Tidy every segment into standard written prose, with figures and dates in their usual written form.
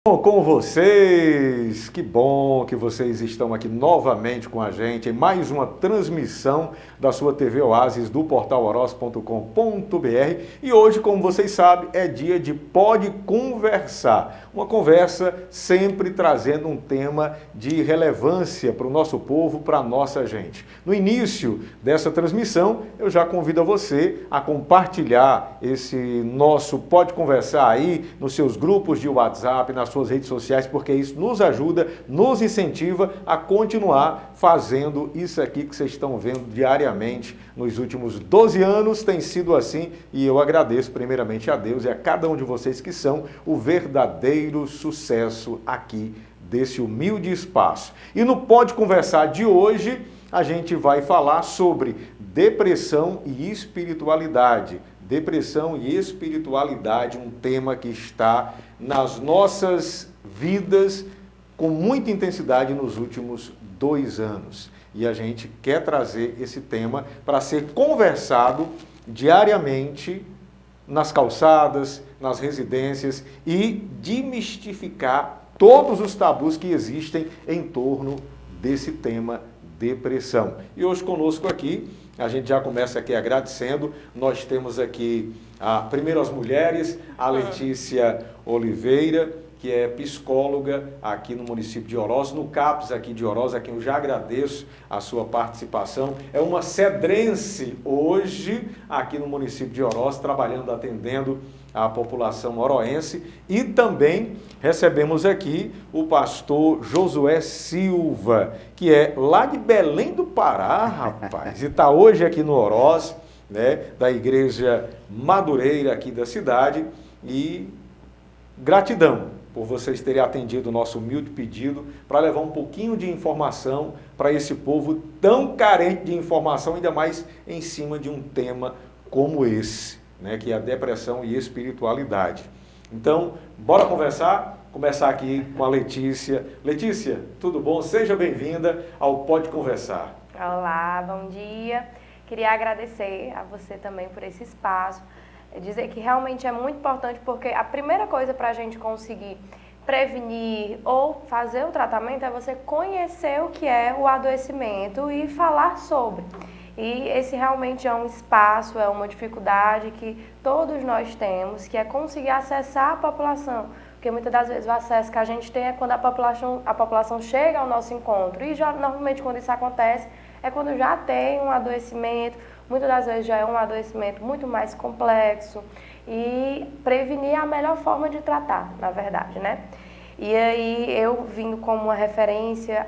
Com vocês, que bom que vocês estão aqui novamente com a gente em mais uma transmissão da sua TV Oasis do portal oroz.com.br e hoje, como vocês sabem, é dia de Pode Conversar, uma conversa sempre trazendo um tema de relevância para o nosso povo, para a nossa gente. No início dessa transmissão, eu já convido você a compartilhar esse nosso Pode Conversar aí nos seus grupos de WhatsApp, nas suas redes sociais, porque isso nos ajuda, nos incentiva a continuar fazendo isso aqui que vocês estão vendo diariamente nos últimos 12 anos, tem sido assim e eu agradeço primeiramente a Deus e a cada um de vocês que são o verdadeiro sucesso aqui desse humilde espaço. E no Pode Conversar de hoje, a gente vai falar sobre depressão e espiritualidade. Depressão e espiritualidade, um tema que está nas nossas vidas com muita intensidade nos últimos 2 anos. E a gente quer trazer esse tema para ser conversado diariamente nas calçadas, nas residências e demistificar todos os tabus que existem em torno desse tema depressão. E hoje conosco aqui, a gente já começa aqui agradecendo, nós temos aqui primeiro as mulheres, a Letícia Oliveira, que é psicóloga aqui no município de Oroz, no CAPS aqui de Oroz, a quem eu já agradeço a sua participação. É uma cedrense hoje aqui no município de Oroz, trabalhando, atendendo a população oroense. E também recebemos aqui o pastor Josué Silva, que é lá de Belém do Pará, rapaz, e está hoje aqui no Oroz, né, da Igreja Madureira aqui da cidade. E gratidão por vocês terem atendido o nosso humilde pedido para levar um pouquinho de informação para esse povo tão carente de informação, ainda mais em cima de um tema como esse, né, que é a depressão e espiritualidade. Então, bora conversar? Começar aqui com a Letícia. Letícia, tudo bom? Seja bem-vinda ao Pode Conversar. Olá, bom dia. Queria agradecer a você também por esse espaço. Dizer que realmente é muito importante, porque a primeira coisa para a gente conseguir prevenir ou fazer o tratamento é você conhecer o que é o adoecimento e falar sobre. E esse realmente é um espaço, é uma dificuldade que todos nós temos, que é conseguir acessar a população. Porque muitas das vezes o acesso que a gente tem é quando a população chega ao nosso encontro. E já normalmente quando isso acontece é quando já tem um adoecimento, muitas das vezes já é um adoecimento muito mais complexo. E prevenir é a melhor forma de tratar, na verdade, né? E aí, eu vindo como uma referência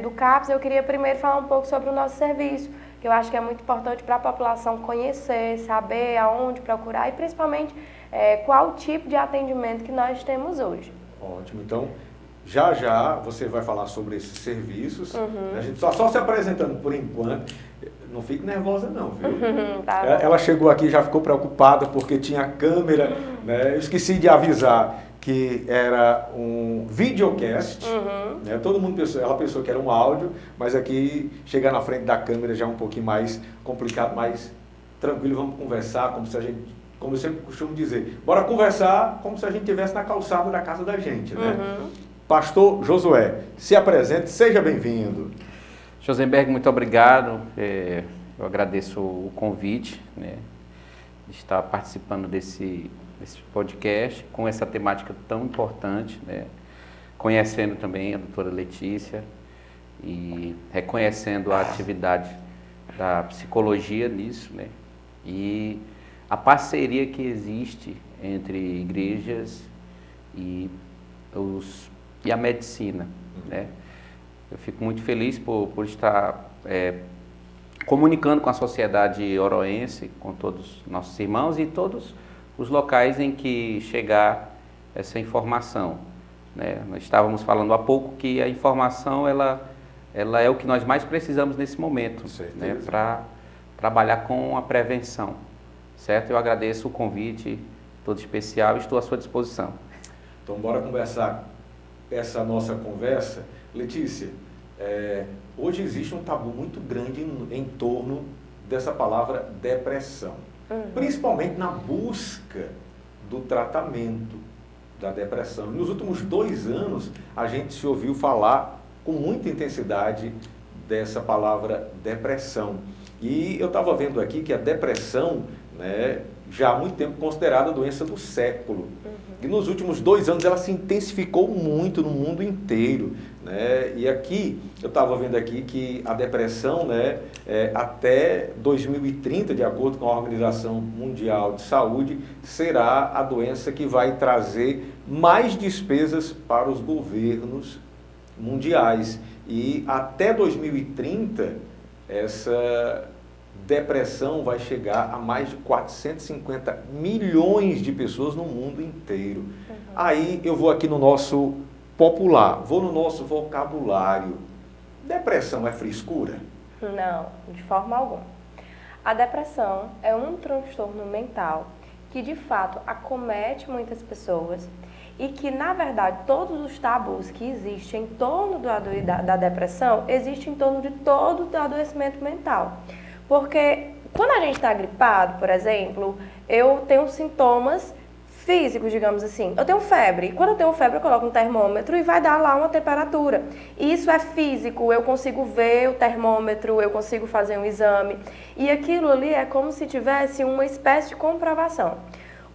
do CAPS, eu queria primeiro falar um pouco sobre o nosso serviço, que eu acho que é muito importante para a população conhecer, saber aonde procurar e principalmente qual tipo de atendimento que nós temos hoje. Ótimo, então já já você vai falar sobre esses serviços, a gente só se apresentando por enquanto, não fique nervosa não, viu? Tá. Ela chegou aqui e já ficou preocupada porque tinha câmera, né? Eu esqueci de avisar que era um videocast, né? Todo mundo pensou, ela pensou que era um áudio, mas aqui chegar na frente da câmera já é um pouquinho mais complicado, mais tranquilo, vamos conversar como eu sempre costumo dizer, bora conversar como se a gente estivesse na calçada da casa da gente, né? Pastor Josué, se apresente, seja bem-vindo. Josenberg, muito obrigado. Eu agradeço o convite, né, de estar participando desse podcast com essa temática tão importante, né, conhecendo também a doutora Letícia e reconhecendo a atividade da psicologia nisso, né, e a parceria que existe entre igrejas e a medicina, né? Eu fico muito feliz por estar comunicando com a sociedade oroense, com todos os nossos irmãos e todos os locais em que chegar essa informação, né? Nós estávamos falando há pouco que a informação ela é o que nós mais precisamos nesse momento, né? Para trabalhar com a prevenção, certo? Eu agradeço o convite todo especial e estou à sua disposição. Então, bora conversar essa nossa conversa. Letícia, hoje existe um tabu muito grande em torno dessa palavra depressão, principalmente na busca do tratamento, da depressão. Nos últimos 2 anos, a gente se ouviu falar com muita intensidade dessa palavra depressão. E eu estava vendo aqui que a depressão, né, já há muito tempo considerada a doença do século. E nos últimos 2 anos ela se intensificou muito no mundo inteiro, né? E aqui, eu estava vendo aqui que a depressão, né, até 2030, de acordo com a Organização Mundial de Saúde, será a doença que vai trazer mais despesas para os governos mundiais. E até 2030, essa depressão vai chegar a mais de 450 milhões de pessoas no mundo inteiro. Aí eu vou aqui no nosso popular, vou no nosso vocabulário. Depressão é frescura? Não, de forma alguma. A depressão é um transtorno mental que de fato acomete muitas pessoas e que, na verdade, todos os tabus que existem em torno da depressão existem em torno de todo o adoecimento mental. Porque quando a gente está gripado, por exemplo, eu tenho sintomas físicos, digamos assim. Eu tenho febre. Quando eu tenho febre, eu coloco um termômetro e vai dar lá uma temperatura. E isso é físico, eu consigo ver o termômetro, eu consigo fazer um exame. E aquilo ali é como se tivesse uma espécie de comprovação.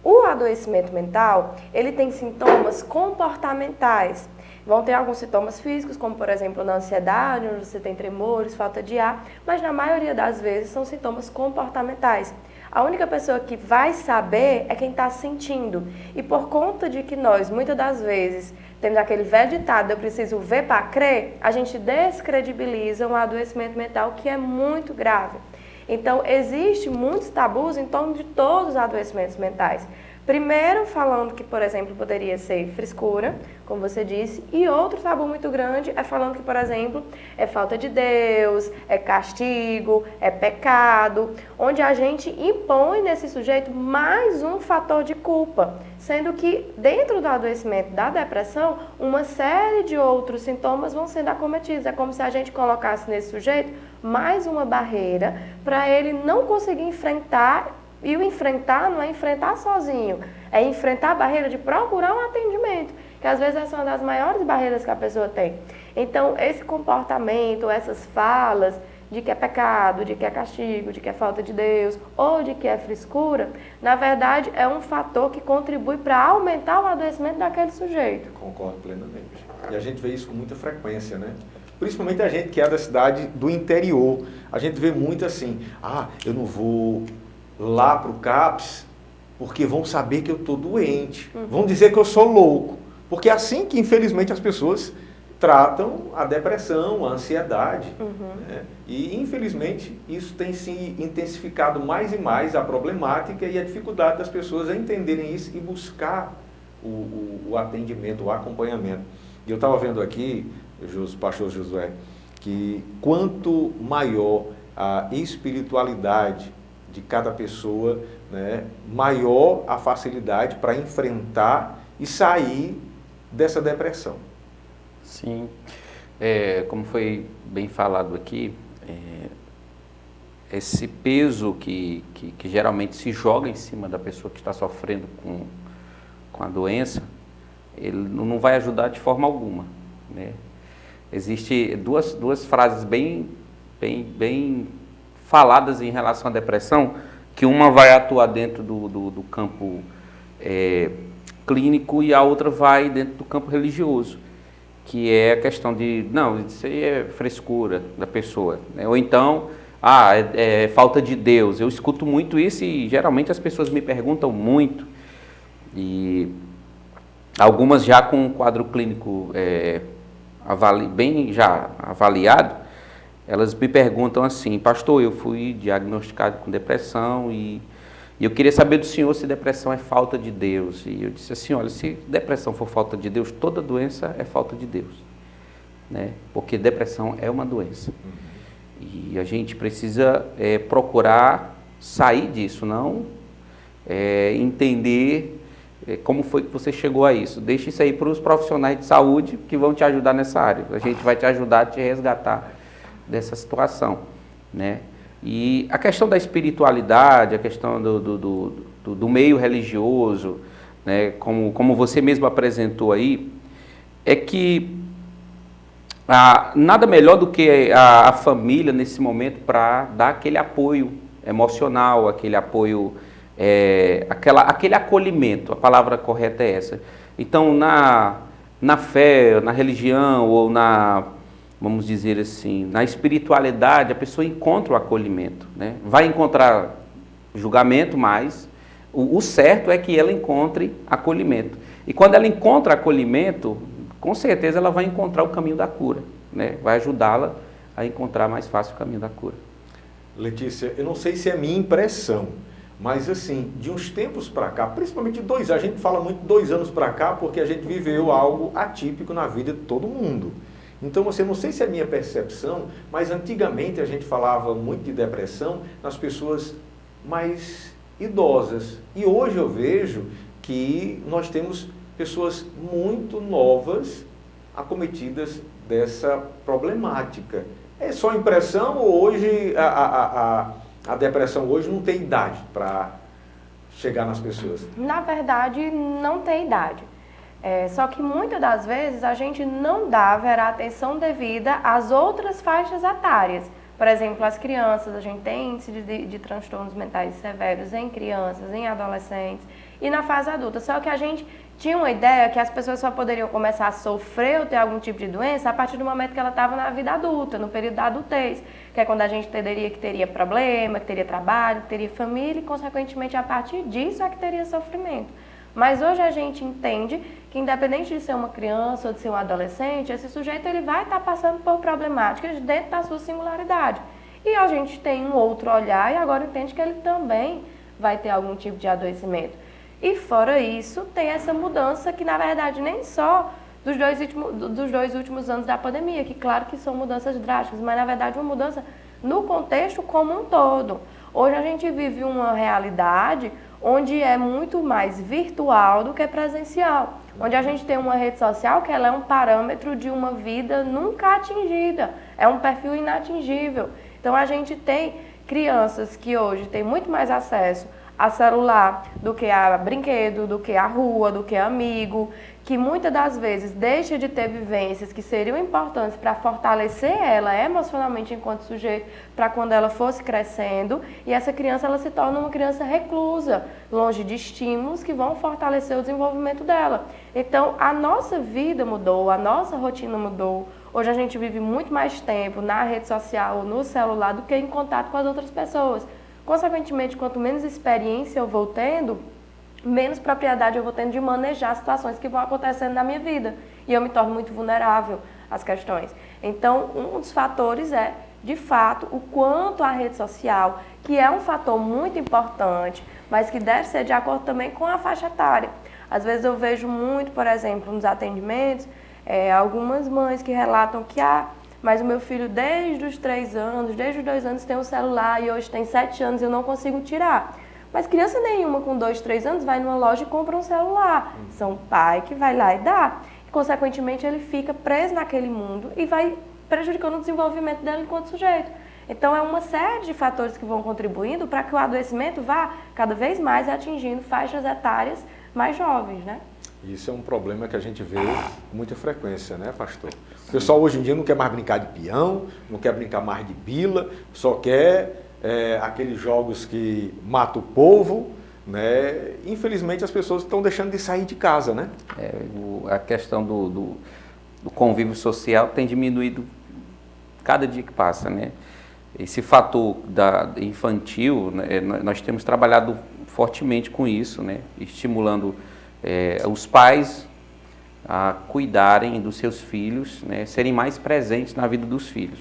O adoecimento mental, ele tem sintomas comportamentais. Vão ter alguns sintomas físicos, como por exemplo na ansiedade, onde você tem tremores, falta de ar, mas na maioria das vezes são sintomas comportamentais. A única pessoa que vai saber é quem está sentindo. E por conta de que nós, muitas das vezes, temos aquele velho ditado, eu preciso ver para crer, a gente descredibiliza um adoecimento mental que é muito grave. Então, existem muitos tabus em torno de todos os adoecimentos mentais. Primeiro, falando que, por exemplo, poderia ser frescura, como você disse, e outro tabu muito grande é falando que, por exemplo, é falta de Deus, é castigo, é pecado, onde a gente impõe nesse sujeito mais um fator de culpa, sendo que dentro do adoecimento da depressão, uma série de outros sintomas vão sendo acometidos. É como se a gente colocasse nesse sujeito mais uma barreira para ele não conseguir enfrentar. E o enfrentar não é enfrentar sozinho, é enfrentar a barreira de procurar um atendimento, que às vezes essa é uma das maiores barreiras que a pessoa tem. Então, esse comportamento, essas falas de que é pecado, de que é castigo, de que é falta de Deus ou de que é frescura, na verdade é um fator que contribui para aumentar o adoecimento daquele sujeito. Concordo plenamente. E a gente vê isso com muita frequência, né? Principalmente a gente que é da cidade do interior. A gente vê muito assim, eu não vou lá para o CAPS, porque vão saber que eu estou doente, vão dizer que eu sou louco, porque é assim que infelizmente as pessoas tratam a depressão, a ansiedade, né? E infelizmente isso tem se intensificado mais e mais, a problemática e a dificuldade das pessoas a entenderem isso e buscar o atendimento, o acompanhamento. E eu estava vendo aqui, pastor Josué, que quanto maior a espiritualidade de cada pessoa, né, maior a facilidade para enfrentar e sair dessa depressão. Sim, como foi bem falado aqui, esse peso que geralmente se joga em cima da pessoa que está sofrendo com a doença, ele não vai ajudar de forma alguma, né? Existem duas frases bem faladas em relação à depressão, que uma vai atuar dentro do campo clínico e a outra vai dentro do campo religioso, que é a questão de, não, isso aí é frescura da pessoa, né? Ou então, é falta de Deus. Eu escuto muito isso e geralmente as pessoas me perguntam muito, e algumas já com um quadro clínico bem já avaliado, elas me perguntam assim, pastor, eu fui diagnosticado com depressão e eu queria saber do senhor se depressão é falta de Deus. E eu disse assim, olha, se depressão for falta de Deus, toda doença é falta de Deus, né? Porque depressão é uma doença. E a gente precisa procurar sair disso, não entender como foi que você chegou a isso. Deixa isso aí para os profissionais de saúde que vão te ajudar nessa área. A gente vai te ajudar a te resgatar dessa situação, né? E a questão da espiritualidade, a questão do meio religioso, né, como você mesmo apresentou aí, é que nada melhor do que a família nesse momento para dar aquele apoio emocional, aquele apoio, aquele acolhimento, a palavra correta é essa. Então, na fé, na religião ou vamos dizer assim, na espiritualidade, a pessoa encontra o acolhimento, né? Vai encontrar julgamento, mas o certo é que ela encontre acolhimento. E quando ela encontra acolhimento, com certeza ela vai encontrar o caminho da cura, né? Vai ajudá-la a encontrar mais fácil o caminho da cura. Letícia, eu não sei se é minha impressão, mas assim, de uns tempos para cá, principalmente 2 anos, a gente fala muito 2 anos para cá porque a gente viveu algo atípico na vida de todo mundo. Então, assim, eu não sei se é minha percepção, mas antigamente a gente falava muito de depressão nas pessoas mais idosas. E hoje eu vejo que nós temos pessoas muito novas acometidas dessa problemática. É só impressão ou hoje a depressão hoje não tem idade para chegar nas pessoas? Na verdade, não tem idade. Só que muitas das vezes a gente não dá a atenção devida às outras faixas etárias. Por exemplo, as crianças, a gente tem índice de transtornos mentais severos em crianças, em adolescentes e na fase adulta. Só que a gente tinha uma ideia que as pessoas só poderiam começar a sofrer ou ter algum tipo de doença a partir do momento que ela estava na vida adulta, no período da adultez, que é quando a gente entenderia que teria problema, que teria trabalho, que teria família e, consequentemente, a partir disso é que teria sofrimento. Mas hoje a gente entende que, independente de ser uma criança ou de ser um adolescente, esse sujeito ele vai estar passando por problemáticas dentro da sua singularidade. E a gente tem um outro olhar e agora entende que ele também vai ter algum tipo de adoecimento. E fora isso, tem essa mudança que, na verdade, nem só dos dois últimos anos da pandemia, que claro que são mudanças drásticas, mas, na verdade, uma mudança no contexto como um todo. Hoje a gente vive uma realidade onde é muito mais virtual do que presencial, onde a gente tem uma rede social que ela é um parâmetro de uma vida nunca atingida, é um perfil inatingível. Então a gente tem crianças que hoje têm muito mais acesso a celular do que a brinquedo, do que a rua, do que a amigo, que muitas das vezes deixa de ter vivências que seriam importantes para fortalecer ela emocionalmente enquanto sujeito, para quando ela fosse crescendo, e essa criança ela se torna uma criança reclusa, longe de estímulos que vão fortalecer o desenvolvimento dela. Então, a nossa vida mudou, a nossa rotina mudou. Hoje a gente vive muito mais tempo na rede social ou no celular do que em contato com as outras pessoas. Consequentemente, quanto menos experiência eu vou tendo, menos propriedade eu vou tendo de manejar situações que vão acontecendo na minha vida. E eu me torno muito vulnerável às questões. Então, um dos fatores é, de fato, o quanto a rede social, que é um fator muito importante, mas que deve ser de acordo também com a faixa etária. Às vezes eu vejo muito, por exemplo, nos atendimentos, algumas mães que relatam que mas o meu filho desde os 3 anos, desde os 2 anos tem um celular e hoje tem 7 anos e eu não consigo tirar. Mas criança nenhuma com 2, 3 anos vai numa loja e compra um celular. São pai que vai lá e dá. E, consequentemente, ele fica preso naquele mundo e vai prejudicando o desenvolvimento dele enquanto sujeito. Então, é uma série de fatores que vão contribuindo para que o adoecimento vá cada vez mais atingindo faixas etárias mais jovens, né? Isso é um problema que a gente vê com muita frequência, né, pastor? O pessoal hoje em dia não quer mais brincar de peão, não quer brincar mais de bila, só quer aqueles jogos que matam o povo, né? Infelizmente as pessoas estão deixando de sair de casa, né? A questão do convívio social tem diminuído cada dia que passa, né? Esse fator infantil, né, nós temos trabalhado fortemente com isso, né? Estimulando os pais a cuidarem dos seus filhos, né, serem mais presentes na vida dos filhos.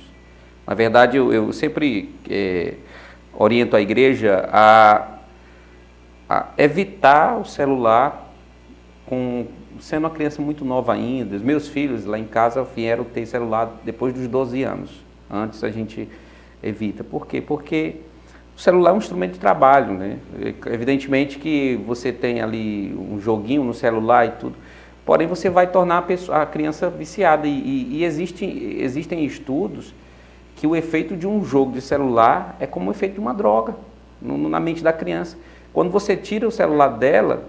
Na verdade, eu sempre oriento a igreja a evitar o celular sendo uma criança muito nova ainda. Os meus filhos lá em casa vieram ter celular depois dos 12 anos. Antes a gente evita. Por quê? Porque o celular é um instrumento de trabalho, né? Evidentemente que você tem ali um joguinho no celular e tudo, porém você vai tornar a criança viciada e existem estudos que o efeito de um jogo de celular é como o efeito de uma droga na mente da criança. Quando você tira o celular dela,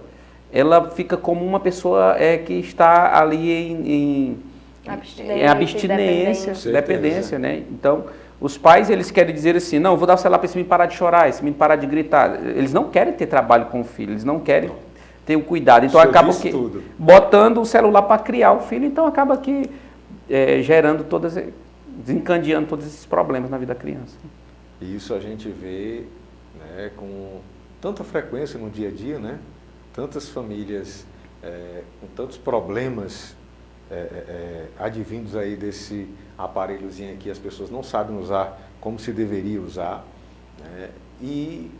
ela fica como uma pessoa que está ali em abstinência, dependência, né? Então, os pais, eles querem dizer assim, não, eu vou dar o celular para esse menino parar de chorar, esse menino parar de gritar. Eles não querem ter trabalho com o filho, eles não querem ter o cuidado. Então, acaba botando o celular para criar o filho, então acaba que gerando desencadeando todos esses problemas na vida da criança. Isso a gente vê, né, com tanta frequência no dia a dia, né? Tantas famílias com tantos problemas advindos aí desse aparelhozinho aqui, as pessoas não sabem usar como se deveria usar, né? E,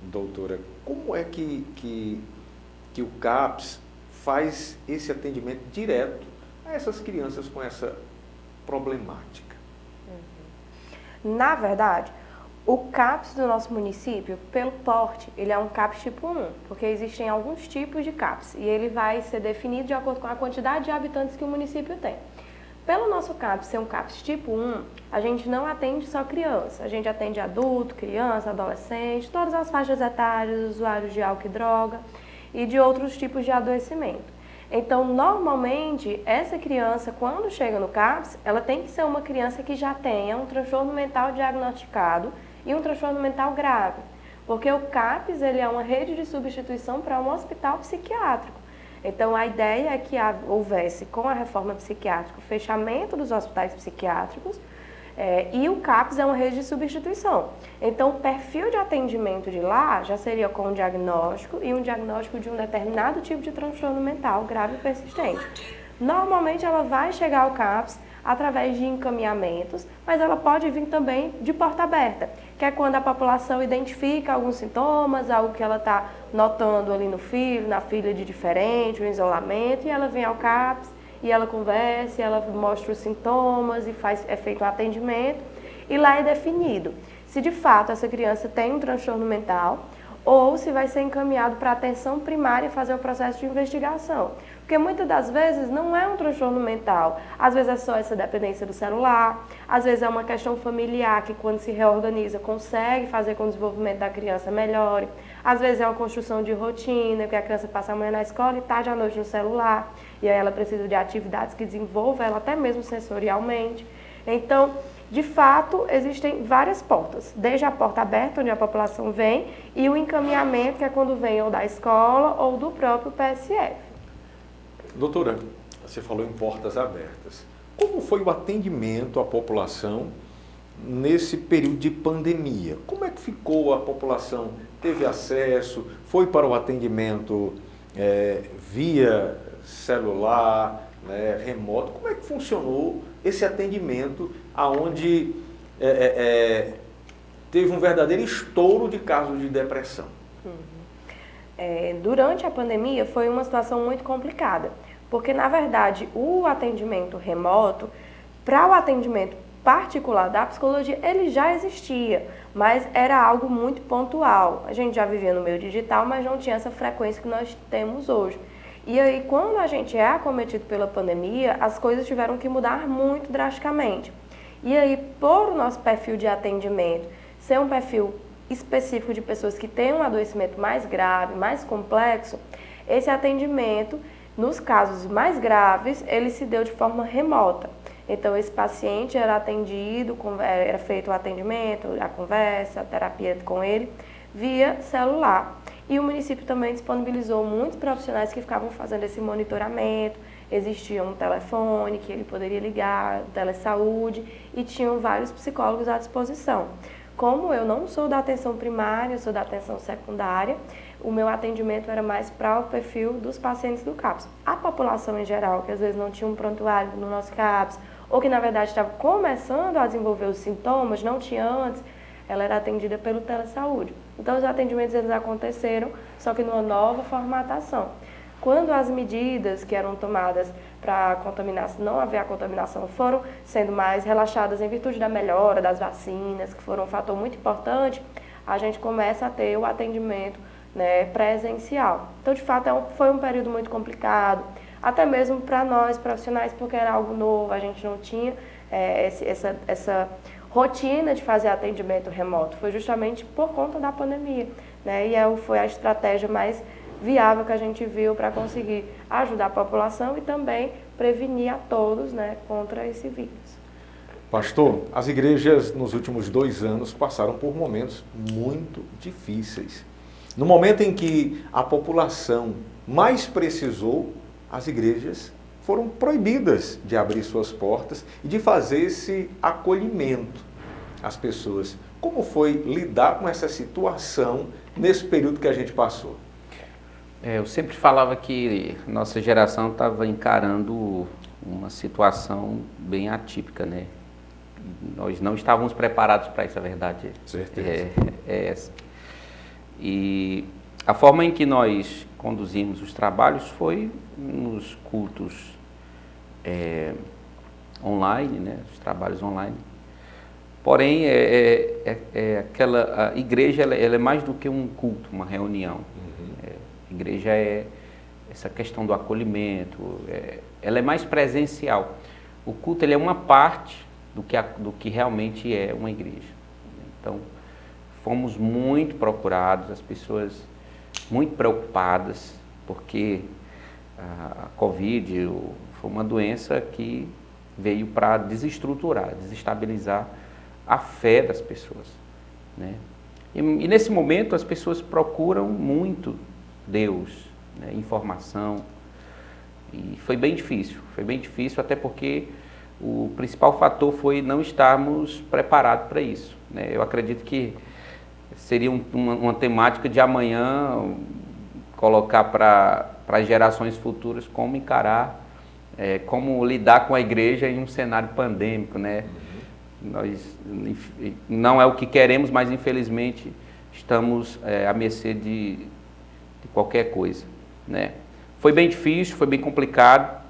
doutora, como é que o CAPS faz esse atendimento direto a essas crianças com essa problemática? Na verdade, o CAPS do nosso município, pelo porte, ele é um CAPS tipo 1, porque existem alguns tipos de CAPS e ele vai ser definido de acordo com a quantidade de habitantes que o município tem. Pelo nosso CAPS ser um CAPS tipo 1, a gente não atende só criança, a gente atende adulto, criança, adolescente, todas as faixas etárias, usuários de álcool e droga e de outros tipos de adoecimento. Então, normalmente, essa criança, quando chega no CAPS, ela tem que ser uma criança que já tenha um transtorno mental diagnosticado e um transtorno mental grave, porque o CAPS ele é uma rede de substituição para um hospital psiquiátrico. Então, a ideia é que houvesse, com a reforma psiquiátrica, o fechamento dos hospitais psiquiátricos e o CAPS é uma rede de substituição. Então, o perfil de atendimento de lá já seria com um diagnóstico e um diagnóstico de um determinado tipo de transtorno mental grave e persistente. Normalmente, ela vai chegar ao CAPS através de encaminhamentos, mas ela pode vir também de porta aberta, que é quando a população identifica alguns sintomas, algo que ela está notando ali no filho, na filha de diferente, o isolamento, e ela vem ao CAPS, e ela conversa, e ela mostra os sintomas, e é feito um atendimento, e lá é definido se de fato essa criança tem um transtorno mental, ou se vai ser encaminhado para a atenção primária e fazer o processo de investigação. Porque muitas das vezes não é um transtorno mental, às vezes é só essa dependência do celular, às vezes é uma questão familiar que quando se reorganiza consegue fazer com que o desenvolvimento da criança melhore, às vezes é uma construção de rotina, que a criança passa a manhã na escola e tarde à noite no celular, e aí ela precisa de atividades que desenvolvam ela até mesmo sensorialmente. Então, de fato, existem várias portas, desde a porta aberta, onde a população vem, e o encaminhamento, que é quando vem ou da escola ou do próprio PSF. Doutora, você falou em portas abertas. Como foi o atendimento à população nesse período de pandemia? Como é que ficou a população? Teve acesso? Foi para o atendimento via celular, né, remoto? Como é que funcionou esse atendimento aonde teve um verdadeiro estouro de casos de depressão? Durante a pandemia foi uma situação muito complicada, porque na verdade o atendimento remoto, para o atendimento particular da psicologia, ele já existia, mas era algo muito pontual. A gente já vivia no meio digital, mas não tinha essa frequência que nós temos hoje. E aí, quando a gente é acometido pela pandemia, as coisas tiveram que mudar muito drasticamente. E aí, por o nosso perfil de atendimento ser um perfil específico de pessoas que têm um adoecimento mais grave, mais complexo, esse atendimento, nos casos mais graves, ele se deu de forma remota. Então, esse paciente era atendido, era feito o atendimento, a conversa, a terapia com ele, via celular. E o município também disponibilizou muitos profissionais que ficavam fazendo esse monitoramento. Existia um telefone que ele poderia ligar, telesaúde, e tinham vários psicólogos à disposição. Como eu não sou da atenção primária, eu sou da atenção secundária, o meu atendimento era mais para o perfil dos pacientes do CAPS. A população em geral, que às vezes não tinha um prontuário no nosso CAPS, ou que na verdade estava começando a desenvolver os sintomas, não tinha antes, ela era atendida pelo telesaúde. Então os atendimentos eles aconteceram, só que numa nova formatação. Quando as medidas que eram tomadas para não haver a contaminação foram sendo mais relaxadas em virtude da melhora das vacinas, que foram um fator muito importante, a gente começa a ter o atendimento, né, presencial. Então, de fato, foi um período muito complicado, até mesmo para nós profissionais, porque era algo novo, a gente não tinha essa rotina de fazer atendimento remoto. Foi justamente por conta da pandemia, né? E foi a estratégia mais viável que a gente viu para conseguir ajudar a população e também prevenir a todos, né, contra esse vírus. Pastor, as igrejas nos últimos 2 anos passaram por momentos muito difíceis. No momento em que a população mais precisou, as igrejas foram proibidas de abrir suas portas e de fazer esse acolhimento às pessoas. Como foi lidar com essa situação nesse período que a gente passou? Eu sempre falava que nossa geração estava encarando uma situação bem atípica, né? Nós não estávamos preparados para isso, a verdade. Certeza. É essa. E a forma em que nós conduzimos os trabalhos foi nos cultos online, né? Os trabalhos online. Porém, a igreja ela é mais do que um culto, uma reunião. A igreja é essa questão do acolhimento, ela é mais presencial. O culto ele é uma parte do que realmente é uma igreja. Então, fomos muito procurados, as pessoas muito preocupadas, porque a Covid foi uma doença que veio para desestruturar, desestabilizar a fé das pessoas, né? E nesse momento as pessoas procuram muito Deus, né? Informação, e foi bem difícil até porque o principal fator foi não estarmos preparados para isso, né? Eu acredito que seria uma temática de amanhã colocar para as gerações futuras como encarar, como lidar com a igreja em um cenário pandêmico, né? Não é o que queremos, mas infelizmente estamos à mercê de qualquer coisa, né? Foi bem difícil, foi bem complicado,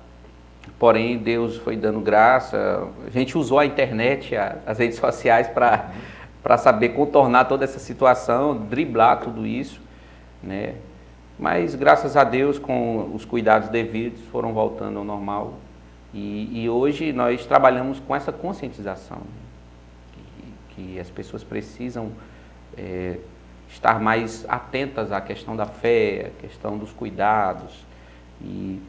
porém Deus foi dando graça. A gente usou a internet, as redes sociais para saber contornar toda essa situação, driblar tudo isso, né? Mas graças a Deus, com os cuidados devidos, foram voltando ao normal. E hoje nós trabalhamos com essa conscientização, que as pessoas precisam estar mais atentas à questão da fé, à questão dos cuidados, e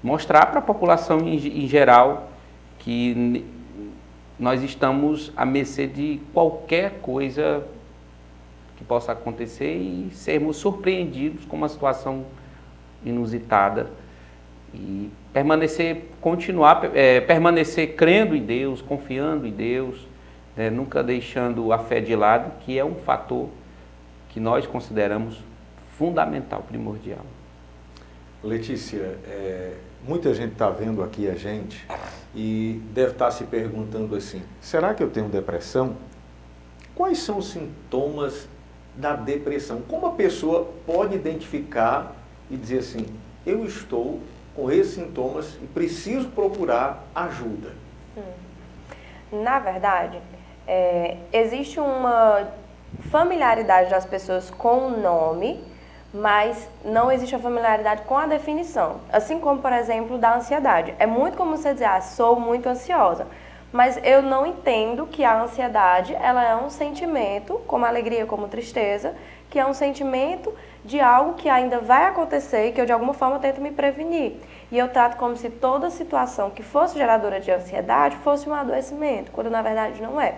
mostrar para a população em geral que nós estamos à mercê de qualquer coisa que possa acontecer e sermos surpreendidos com uma situação inusitada e permanecer crendo em Deus, confiando em Deus, né, nunca deixando a fé de lado, que é um fator que nós consideramos fundamental, primordial. Letícia, muita gente está vendo aqui a gente e deve estar se perguntando assim, será que eu tenho depressão? Quais são os sintomas da depressão? Como a pessoa pode identificar e dizer assim, eu estou com esses sintomas e preciso procurar ajuda? Na verdade, existe uma familiaridade das pessoas com o nome, mas não existe a familiaridade com a definição. Assim como, por exemplo, da ansiedade. É muito comum você dizer, sou muito ansiosa. Mas eu não entendo que a ansiedade, ela é um sentimento, como alegria, como tristeza, que é um sentimento de algo que ainda vai acontecer e que eu de alguma forma tento me prevenir. E eu trato como se toda situação que fosse geradora de ansiedade fosse um adoecimento, quando na verdade não é.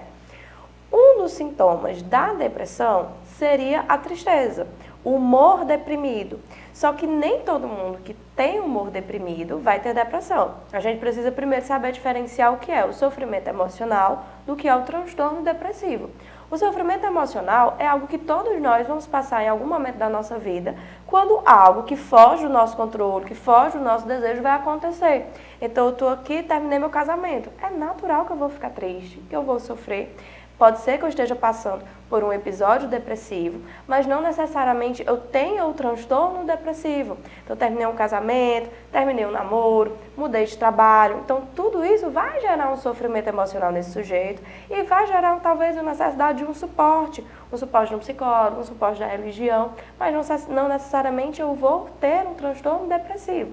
Um dos sintomas da depressão seria a tristeza, o humor deprimido. Só que nem todo mundo que tem humor deprimido vai ter depressão. A gente precisa primeiro saber diferenciar o que é o sofrimento emocional do que é o transtorno depressivo. O sofrimento emocional é algo que todos nós vamos passar em algum momento da nossa vida, quando algo que foge do nosso controle, que foge do nosso desejo vai acontecer. Então eu estou aqui, terminei meu casamento. É natural que eu vou ficar triste, que eu vou sofrer. Pode ser que eu esteja passando por um episódio depressivo, mas não necessariamente eu tenha o transtorno depressivo. Então, terminei um casamento, terminei um namoro, mudei de trabalho. Então, tudo isso vai gerar um sofrimento emocional nesse sujeito e vai gerar, talvez, a necessidade de um suporte de um psicólogo, um suporte da religião, mas não necessariamente eu vou ter um transtorno depressivo.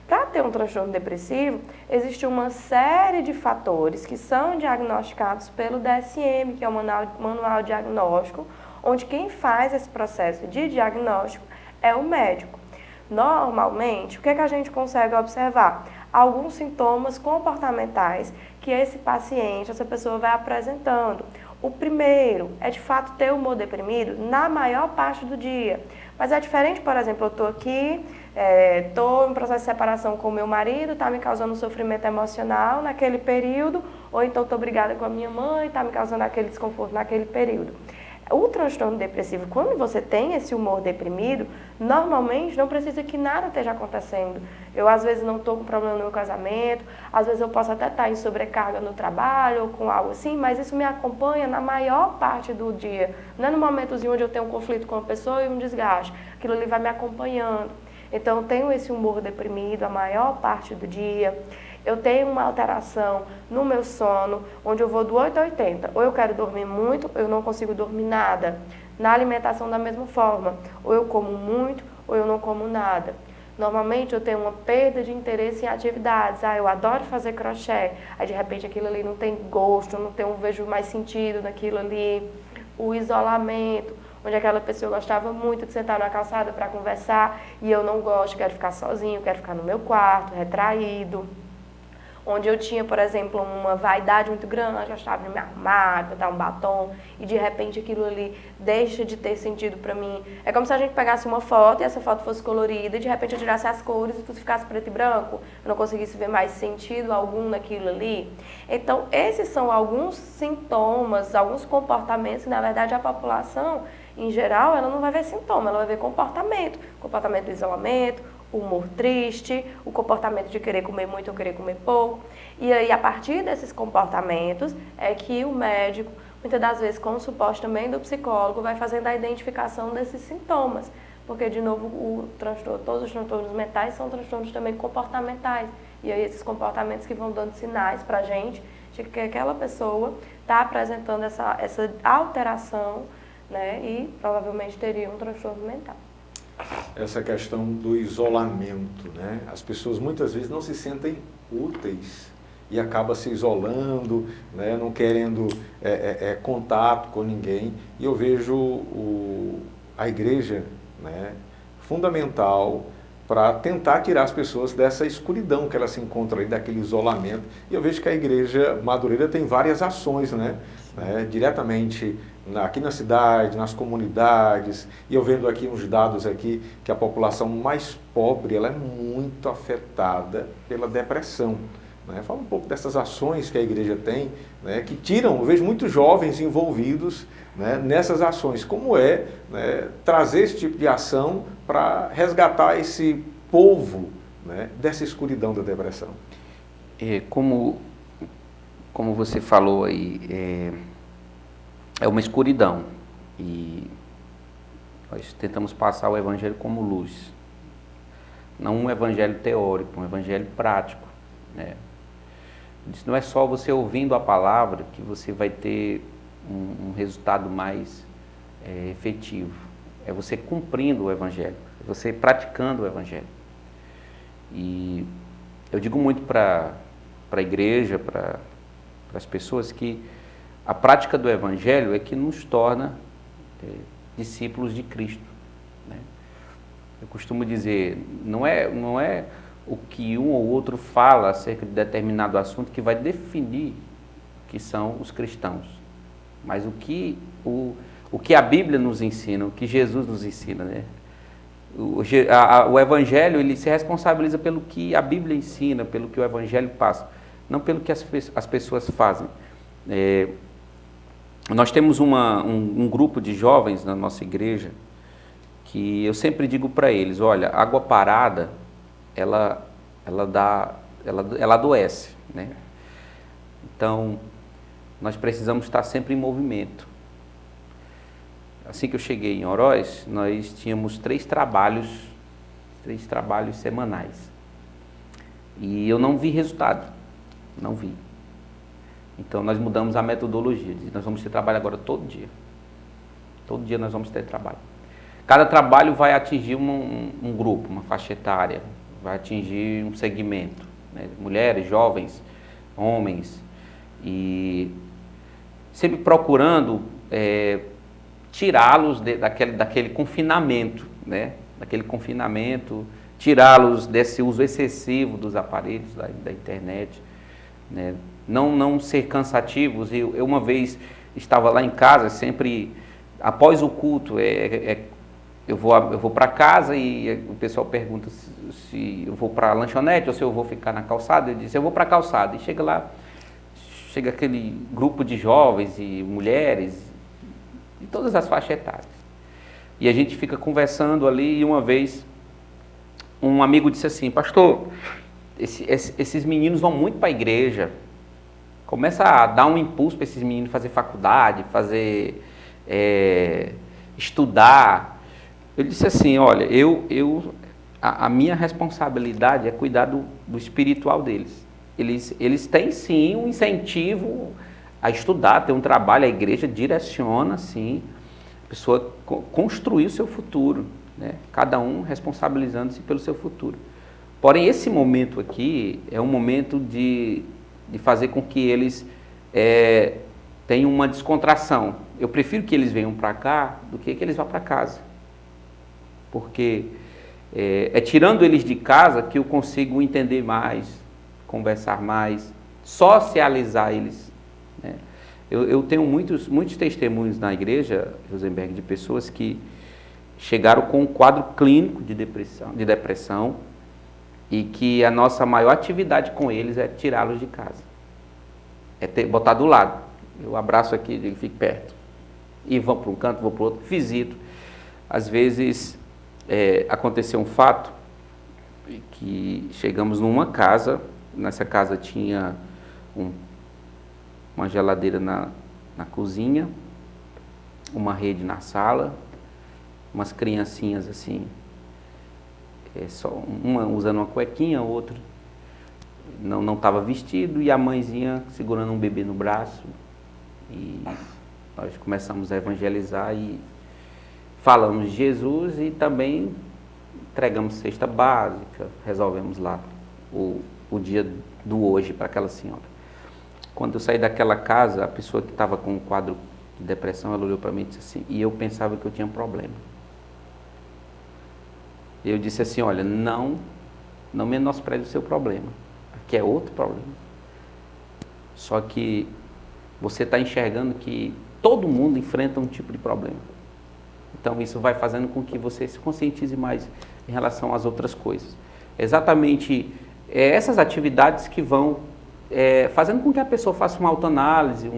Para ter um transtorno depressivo, existe uma série de fatores que são diagnosticados pelo DSM, que é o Manual Diagnóstico, onde quem faz esse processo de diagnóstico é o médico. Normalmente, o que a gente consegue observar? Alguns sintomas comportamentais que esse paciente, essa pessoa vai apresentando. O primeiro é, de fato, ter humor deprimido na maior parte do dia. Mas é diferente, por exemplo, eu estou aqui, estou em processo de separação com o meu marido, está me causando sofrimento emocional naquele período, ou então estou brigada com a minha mãe, está me causando aquele desconforto naquele período. O transtorno depressivo, quando você tem esse humor deprimido, normalmente não precisa que nada esteja acontecendo. Eu, às vezes, não estou com problema no meu casamento, às vezes eu posso até estar em sobrecarga no trabalho ou com algo assim, mas isso me acompanha na maior parte do dia. Não é no momentozinho onde eu tenho um conflito com uma pessoa e um desgaste. Aquilo ali vai me acompanhando. Então, eu tenho esse humor deprimido a maior parte do dia. Eu tenho uma alteração no meu sono, onde eu vou do 8 a 80. Ou eu quero dormir muito, ou eu não consigo dormir nada. Na alimentação, da mesma forma. Ou eu como muito, ou eu não como nada. Normalmente, eu tenho uma perda de interesse em atividades. Eu adoro fazer crochê. Aí, de repente, aquilo ali não tem gosto, não vejo mais sentido naquilo ali. O isolamento, onde aquela pessoa gostava muito de sentar na calçada para conversar, e eu não gosto, quero ficar sozinho, quero ficar no meu quarto, retraído. Onde eu tinha, por exemplo, uma vaidade muito grande, gostava de me arrumar, botar um batom, e de repente aquilo ali deixa de ter sentido para mim. É como se a gente pegasse uma foto e essa foto fosse colorida, e de repente eu tirasse as cores e tudo ficasse preto e branco. Eu não conseguisse ver mais sentido algum naquilo ali. Então, esses são alguns sintomas, alguns comportamentos que, na verdade, a população, em geral, ela não vai ver sintoma, ela vai ver comportamento. Comportamento do isolamento, o humor triste, o comportamento de querer comer muito ou querer comer pouco. E aí, a partir desses comportamentos, é que o médico, muitas das vezes com o suporte também do psicólogo, vai fazendo a identificação desses sintomas. Porque, de novo, todos os transtornos mentais são transtornos também comportamentais. E aí, esses comportamentos que vão dando sinais para a gente de que aquela pessoa está apresentando essa alteração, né, e provavelmente teria um transtorno mental. Essa questão do isolamento, né? As pessoas muitas vezes não se sentem úteis e acabam se isolando, né? Não querendo contato com ninguém. E eu vejo a igreja, né, fundamental para tentar tirar as pessoas dessa escuridão que elas se encontram aí, daquele isolamento. E eu vejo que a Igreja Madureira tem várias ações, né? Diretamente aqui na cidade, nas comunidades, e eu vendo aqui uns dados aqui que a população mais pobre, ela é muito afetada pela depressão. Né? Fala um pouco dessas ações que a igreja tem, né, que tiram, eu vejo muitos jovens envolvidos, né, nessas ações. Como né, trazer esse tipo de ação para resgatar esse povo, né, dessa escuridão da depressão? Como você falou aí, é uma escuridão e nós tentamos passar o evangelho como luz. Não um evangelho teórico, um evangelho prático, né? Não é só você ouvindo a palavra que você vai ter um resultado mais efetivo. É você cumprindo o evangelho, é você praticando o evangelho. E eu digo muito para a igreja, para as pessoas, que a prática do evangelho é que nos torna discípulos de Cristo, né? Eu costumo dizer, não é o que um ou outro fala acerca de determinado assunto que vai definir o que são os cristãos, mas o que a Bíblia nos ensina, o que Jesus nos ensina, né? O Evangelho, ele se responsabiliza pelo que a Bíblia ensina, pelo que o Evangelho passa, não pelo que as pessoas fazem. Nós temos um grupo de jovens na nossa igreja que eu sempre digo para eles, olha, água parada, ela adoece, né? Então, nós precisamos estar sempre em movimento. Assim que eu cheguei em Oroz, nós tínhamos 3 trabalhos semanais. E eu não vi resultado, não vi. Então, nós mudamos a metodologia, nós vamos ter trabalho agora todo dia. Todo dia nós vamos ter trabalho. Cada trabalho vai atingir um grupo, uma faixa etária, vai atingir um segmento, né? Mulheres, jovens, homens, e sempre procurando tirá-los daquele confinamento, né? daquele confinamento, tirá-los desse uso excessivo dos aparelhos, da internet, né? Não ser cansativos. Eu uma vez estava lá em casa, sempre após o culto, eu vou para casa e o pessoal pergunta se eu vou para a lanchonete ou se eu vou ficar na calçada. Eu disse, eu vou para a calçada. E chega aquele grupo de jovens e mulheres, de todas as faixas etárias. E a gente fica conversando ali e uma vez um amigo disse assim, pastor, esses meninos vão muito para a igreja. Começa a dar um impulso para esses meninos fazer faculdade, estudar. Eu disse assim, olha, a minha responsabilidade é cuidar do espiritual deles. Eles têm sim um incentivo a estudar, ter um trabalho, a igreja direciona sim, a pessoa construir o seu futuro, né? Cada um responsabilizando-se pelo seu futuro. Porém, esse momento aqui é um momento de fazer com que eles tenham uma descontração. Eu prefiro que eles venham para cá do que eles vá para casa. Porque tirando eles de casa que eu consigo entender mais, conversar mais, socializar eles, né? Eu tenho muitos testemunhos na igreja, Rosenberg, de pessoas que chegaram com um quadro clínico de depressão e que a nossa maior atividade com eles é tirá-los de casa. Botar do lado. Eu abraço aqui, digo, fique perto. E vão para um canto, vou para o outro, visito. Às vezes aconteceu um fato que chegamos numa casa, nessa casa tinha uma geladeira na cozinha, uma rede na sala, umas criancinhas assim, só uma usando uma cuequinha, outra não estava vestido, e a mãezinha segurando um bebê no braço. E nós começamos a evangelizar e falamos de Jesus e também entregamos cesta básica, resolvemos lá o dia do hoje para aquela senhora. Quando eu saí daquela casa, a pessoa que estava com um quadro de depressão, ela olhou para mim e disse assim, e eu pensava que eu tinha um problema. Eu disse assim, olha, não menospreze o seu problema, aqui é outro problema. Só que você está enxergando que todo mundo enfrenta um tipo de problema. Então isso vai fazendo com que você se conscientize mais em relação às outras coisas. Exatamente essas atividades que vão fazendo com que a pessoa faça uma autoanálise,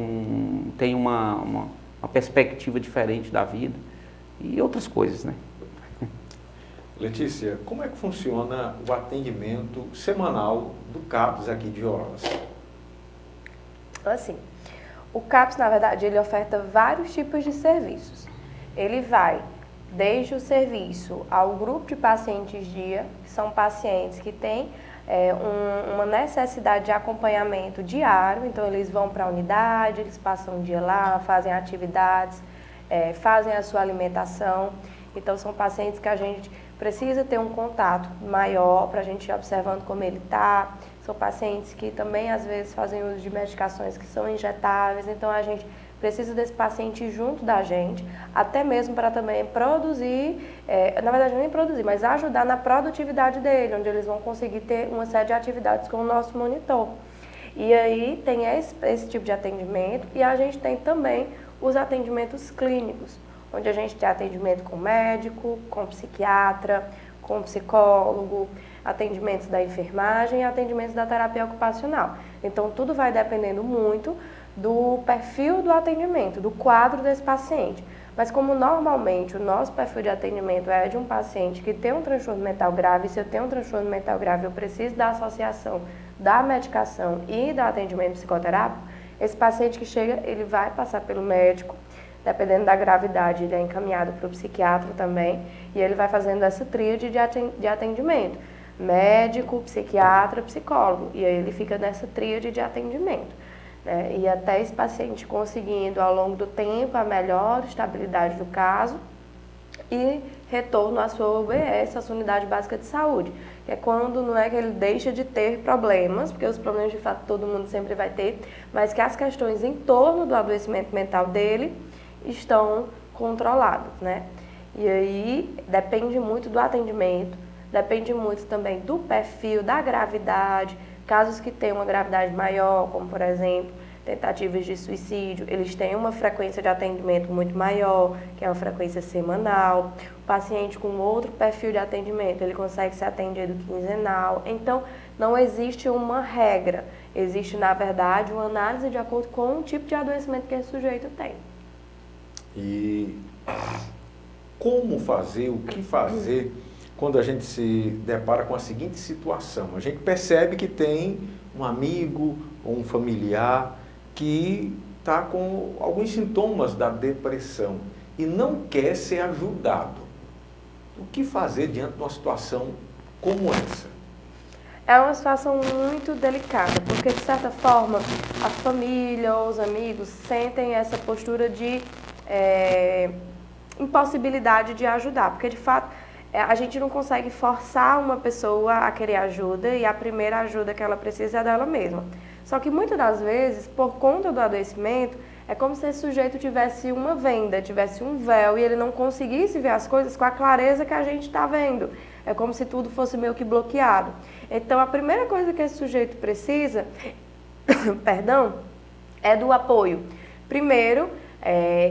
tenha uma perspectiva diferente da vida e outras coisas, né? Letícia, como é que funciona o atendimento semanal do CAPS aqui de Oroz? Assim, o CAPS, na verdade, ele oferta vários tipos de serviços. Ele vai desde o serviço ao grupo de pacientes dia, que são pacientes que têm uma necessidade de acompanhamento diário, então eles vão para a unidade, eles passam um dia lá, fazem atividades, fazem a sua alimentação. Então são pacientes que a gente precisa ter um contato maior para a gente ir observando como ele está. São pacientes que também às vezes fazem uso de medicações que são injetáveis, então a gente precisa desse paciente junto da gente, até mesmo para também produzir, na verdade nem produzir, mas ajudar na produtividade dele, onde eles vão conseguir ter uma série de atividades com o nosso monitor. E aí tem esse tipo de atendimento, e a gente tem também os atendimentos clínicos, onde a gente tem atendimento com médico, com psiquiatra, com psicólogo, atendimentos da enfermagem e atendimentos da terapia ocupacional. Então tudo vai dependendo muito do perfil do atendimento, do quadro desse paciente. Mas como normalmente o nosso perfil de atendimento é de um paciente que tem um transtorno mental grave, e se eu tenho um transtorno mental grave eu preciso da associação da medicação e do atendimento psicoterápico, esse paciente que chega, ele vai passar pelo médico, dependendo da gravidade, ele é encaminhado para o psiquiatra também, e ele vai fazendo essa tríade de atendimento, médico, psiquiatra, psicólogo, e aí ele fica nessa tríade de atendimento. E até esse paciente conseguindo ao longo do tempo a melhor estabilidade do caso e retorno à sua UBS, à sua unidade básica de saúde, que é quando não é que ele deixa de ter problemas, porque os problemas de fato todo mundo sempre vai ter, mas que as questões em torno do adoecimento mental dele estão controladas, né? E aí depende muito do atendimento, depende muito também do perfil, da gravidade. Casos que têm uma gravidade maior, como por exemplo, tentativas de suicídio, eles têm uma frequência de atendimento muito maior, que é uma frequência semanal. O paciente com outro perfil de atendimento, ele consegue ser atendido quinzenal. Então, não existe uma regra, existe, na verdade, uma análise de acordo com o tipo de adoecimento que esse sujeito tem. E como fazer, o que fazer quando a gente se depara com a seguinte situação? A gente percebe que tem um amigo ou um familiar que está com alguns sintomas da depressão e não quer ser ajudado. O que fazer diante de uma situação como essa? É uma situação muito delicada, porque de certa forma a família ou os amigos sentem essa postura de impossibilidade de ajudar, porque de fato a gente não consegue forçar uma pessoa a querer ajuda e a primeira ajuda que ela precisa é dela mesma. Só que muitas das vezes, por conta do adoecimento, é como se esse sujeito tivesse uma venda, tivesse um véu e ele não conseguisse ver as coisas com a clareza que a gente está vendo. É como se tudo fosse meio que bloqueado. Então, a primeira coisa que esse sujeito precisa, perdão, é do apoio. Primeiro,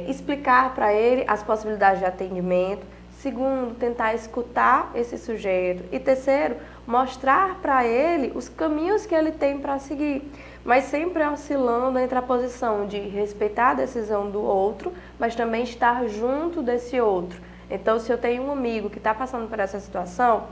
explicar para ele as possibilidades de atendimento. Segundo, tentar escutar esse sujeito. E terceiro, mostrar para ele os caminhos que ele tem para seguir. Mas sempre oscilando entre a posição de respeitar a decisão do outro, mas também estar junto desse outro. Então, se eu tenho um amigo que está passando por essa situação,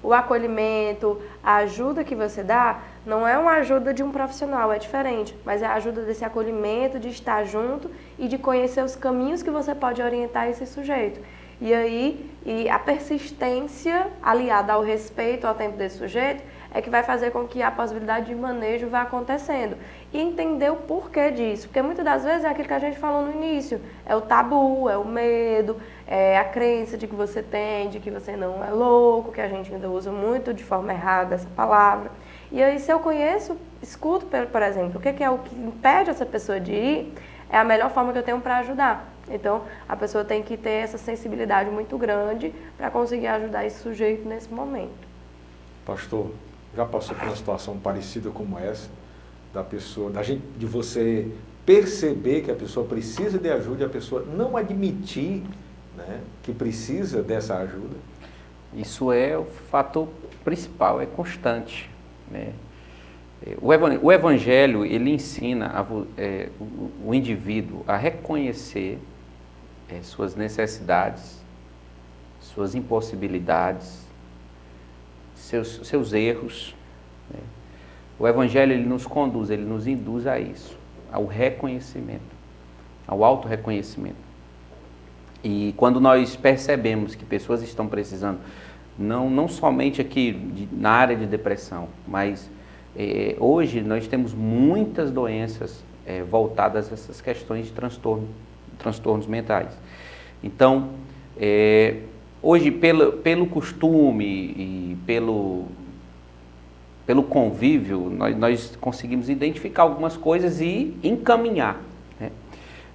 o acolhimento, a ajuda que você dá, não é uma ajuda de um profissional, é diferente, mas é a ajuda desse acolhimento, de estar junto e de conhecer os caminhos que você pode orientar esse sujeito. E aí, a persistência aliada ao respeito ao tempo desse sujeito é que vai fazer com que a possibilidade de manejo vá acontecendo. E entender o porquê disso, porque muitas das vezes é aquilo que a gente falou no início, é o tabu, é o medo, é a crença de que você tem, de que você não é louco, que a gente ainda usa muito de forma errada essa palavra. E aí, se eu conheço, escuto, por exemplo, o que é o que impede essa pessoa de ir, é a melhor forma que eu tenho para ajudar. Então, a pessoa tem que ter essa sensibilidade muito grande para conseguir ajudar esse sujeito nesse momento. Pastor, já passou por uma situação parecida como essa, de você perceber que a pessoa precisa de ajuda e a pessoa não admitir, né, que precisa dessa ajuda? Isso é o fator principal, é constante, né? O Evangelho, ele ensina o indivíduo a reconhecer suas necessidades, suas impossibilidades, seus erros, né? O Evangelho, ele nos conduz, ele nos induz a isso, ao reconhecimento, ao autorreconhecimento. E quando nós percebemos que pessoas estão precisando, não somente aqui na área de depressão, mas hoje nós temos muitas doenças voltadas a essas questões de transtornos mentais. Então, hoje pelo costume e pelo convívio, nós conseguimos identificar algumas coisas e encaminhar, né?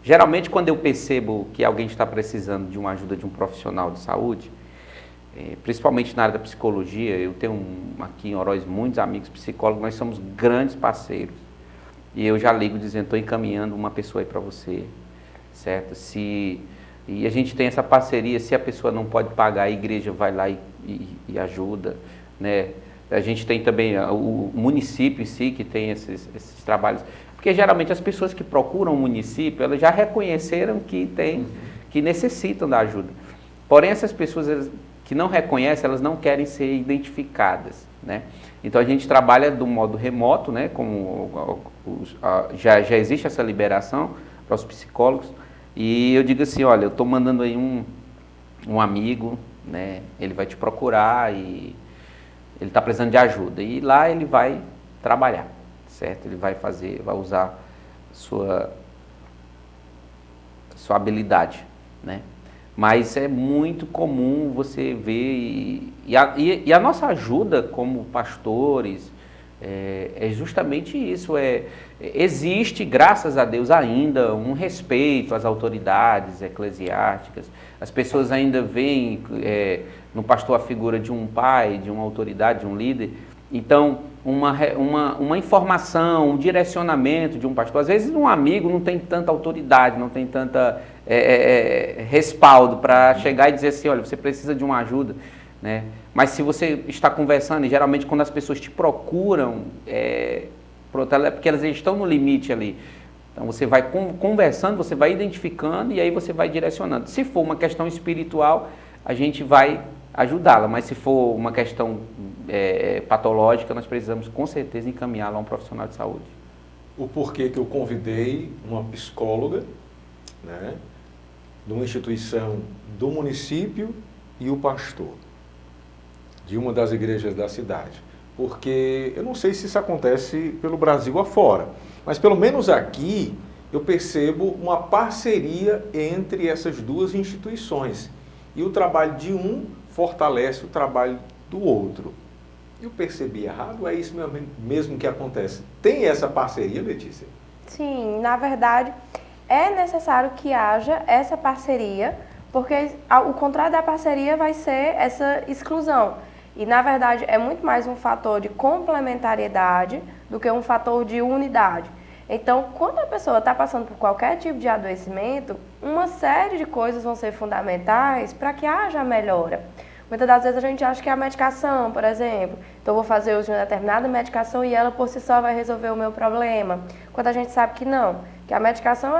Geralmente, quando eu percebo que alguém está precisando de uma ajuda de um profissional de saúde, principalmente na área da psicologia, eu tenho aqui em Oroz muitos amigos psicólogos, nós somos grandes parceiros. E eu já ligo dizendo, estou encaminhando uma pessoa aí para você, certo? E a gente tem essa parceria, se a pessoa não pode pagar, a igreja vai lá e ajuda, né? A gente tem também o município em si, que tem esses trabalhos. Porque geralmente as pessoas que procuram o município, elas já reconheceram que necessitam da ajuda. Porém, essas pessoas que não reconhecem, elas não querem ser identificadas, né? Então a gente trabalha do modo remoto, né? Como já existe essa liberação para os psicólogos, e eu digo assim, olha, eu estou mandando aí um amigo, né? Ele vai te procurar e ele está precisando de ajuda, e lá ele vai trabalhar, certo? Ele vai usar sua habilidade, né? Mas é muito comum você ver, e a nossa ajuda como pastores, é justamente isso. Existe, graças a Deus, ainda um respeito às autoridades eclesiásticas. As pessoas ainda veem no pastor a figura de um pai, de uma autoridade, de um líder. Então, uma informação, um direcionamento de um pastor. Às vezes, um amigo não tem tanta autoridade, não tem tanta respaldo para chegar e dizer assim, olha, você precisa de uma ajuda, né? Mas se você está conversando, e geralmente quando as pessoas te procuram, é porque elas estão no limite ali. Então você vai conversando, você vai identificando e aí você vai direcionando. Se for uma questão espiritual, a gente vai ajudá-la, mas se for uma questão patológica, nós precisamos com certeza encaminhá-la a um profissional de saúde. O porquê que eu convidei uma psicóloga, né, de uma instituição do município e o pastor de uma das igrejas da cidade. Porque eu não sei se isso acontece pelo Brasil afora, mas pelo menos aqui eu percebo uma parceria entre essas duas instituições. E o trabalho de um fortalece o trabalho do outro. Eu percebi errado? É isso mesmo que acontece? Tem essa parceria, Letícia? Sim, na verdade, é necessário que haja essa parceria, porque o contrário da parceria vai ser essa exclusão. E, na verdade, é muito mais um fator de complementariedade do que um fator de unidade. Então, quando a pessoa está passando por qualquer tipo de adoecimento, uma série de coisas vão ser fundamentais para que haja melhora. Muitas das vezes a gente acha que é a medicação, por exemplo. Então, eu vou fazer uso de uma determinada medicação e ela por si só vai resolver o meu problema. Quando a gente sabe que não, que a medicação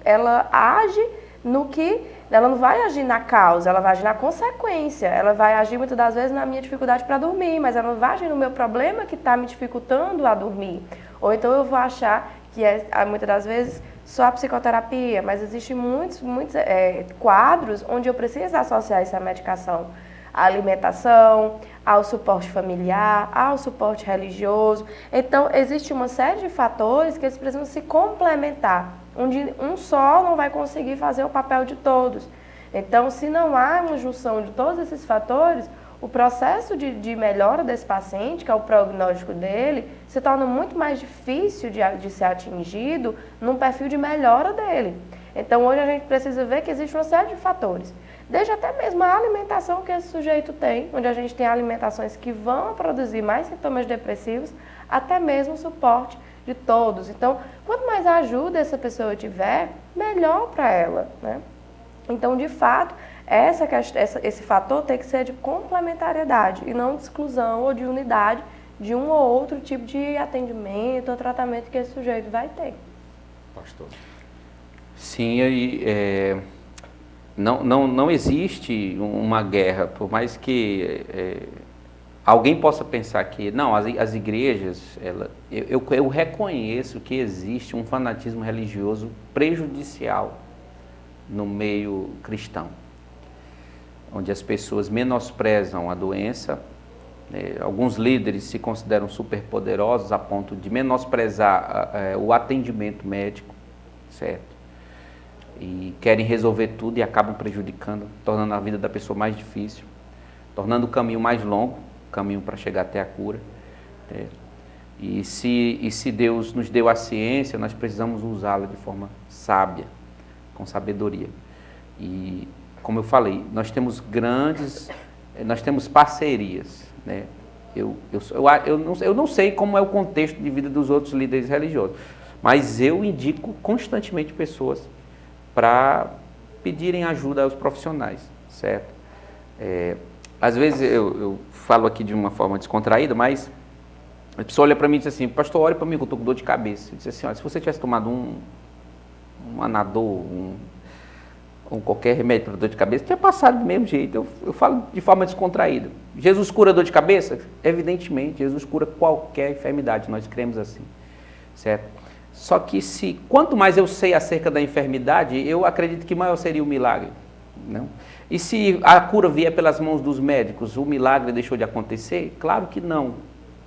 ela age no que... Ela não vai agir na causa, ela vai agir na consequência. Ela vai agir muitas das vezes na minha dificuldade para dormir, mas ela não vai agir no meu problema que está me dificultando a dormir. Ou então eu vou achar que muitas das vezes só a psicoterapia, mas existem muitos quadros onde eu preciso associar essa medicação à alimentação, ao suporte familiar, ao suporte religioso. Então, existe uma série de fatores que eles precisam se complementar, onde um só não vai conseguir fazer o papel de todos. Então, se não há uma junção de todos esses fatores, o processo de melhora desse paciente, que é o prognóstico dele, se torna muito mais difícil de ser atingido num perfil de melhora dele. Então, hoje a gente precisa ver que existe uma série de fatores. Desde até mesmo a alimentação que esse sujeito tem, onde a gente tem alimentações que vão produzir mais sintomas depressivos, até mesmo o suporte de todos. Então, quanto mais ajuda essa pessoa tiver, melhor para ela, né? Então, de fato, esse fator tem que ser de complementariedade e não de exclusão ou de unidade de um ou outro tipo de atendimento ou tratamento que esse sujeito vai ter. Pastor. Sim, aí não existe uma guerra, por mais que alguém possa pensar que, não, as igrejas, eu reconheço que existe um fanatismo religioso prejudicial no meio cristão, onde as pessoas menosprezam a doença, alguns líderes se consideram superpoderosos a ponto de menosprezar o atendimento médico, certo? E querem resolver tudo e acabam prejudicando, tornando a vida da pessoa mais difícil, tornando o caminho mais longo, o caminho para chegar até a cura. E se Deus nos deu a ciência, nós precisamos usá-la de forma sábia, com sabedoria. E, como eu falei, nós temos parcerias, né? Eu não sei como é o contexto de vida dos outros líderes religiosos, mas eu indico constantemente pessoas para pedirem ajuda aos profissionais, certo? Às vezes eu falo aqui de uma forma descontraída, mas a pessoa olha para mim e diz assim, pastor, olha para mim que eu estou com dor de cabeça. Eu disse assim, olha, se você tivesse tomado um Anadol, ou qualquer remédio para dor de cabeça, tinha passado do mesmo jeito. Eu falo de forma descontraída. Jesus cura dor de cabeça? Evidentemente, Jesus cura qualquer enfermidade, nós cremos assim, certo? Só que quanto mais eu sei acerca da enfermidade, eu acredito que maior seria o milagre, não? E se a cura vier pelas mãos dos médicos, o milagre deixou de acontecer? Claro que não.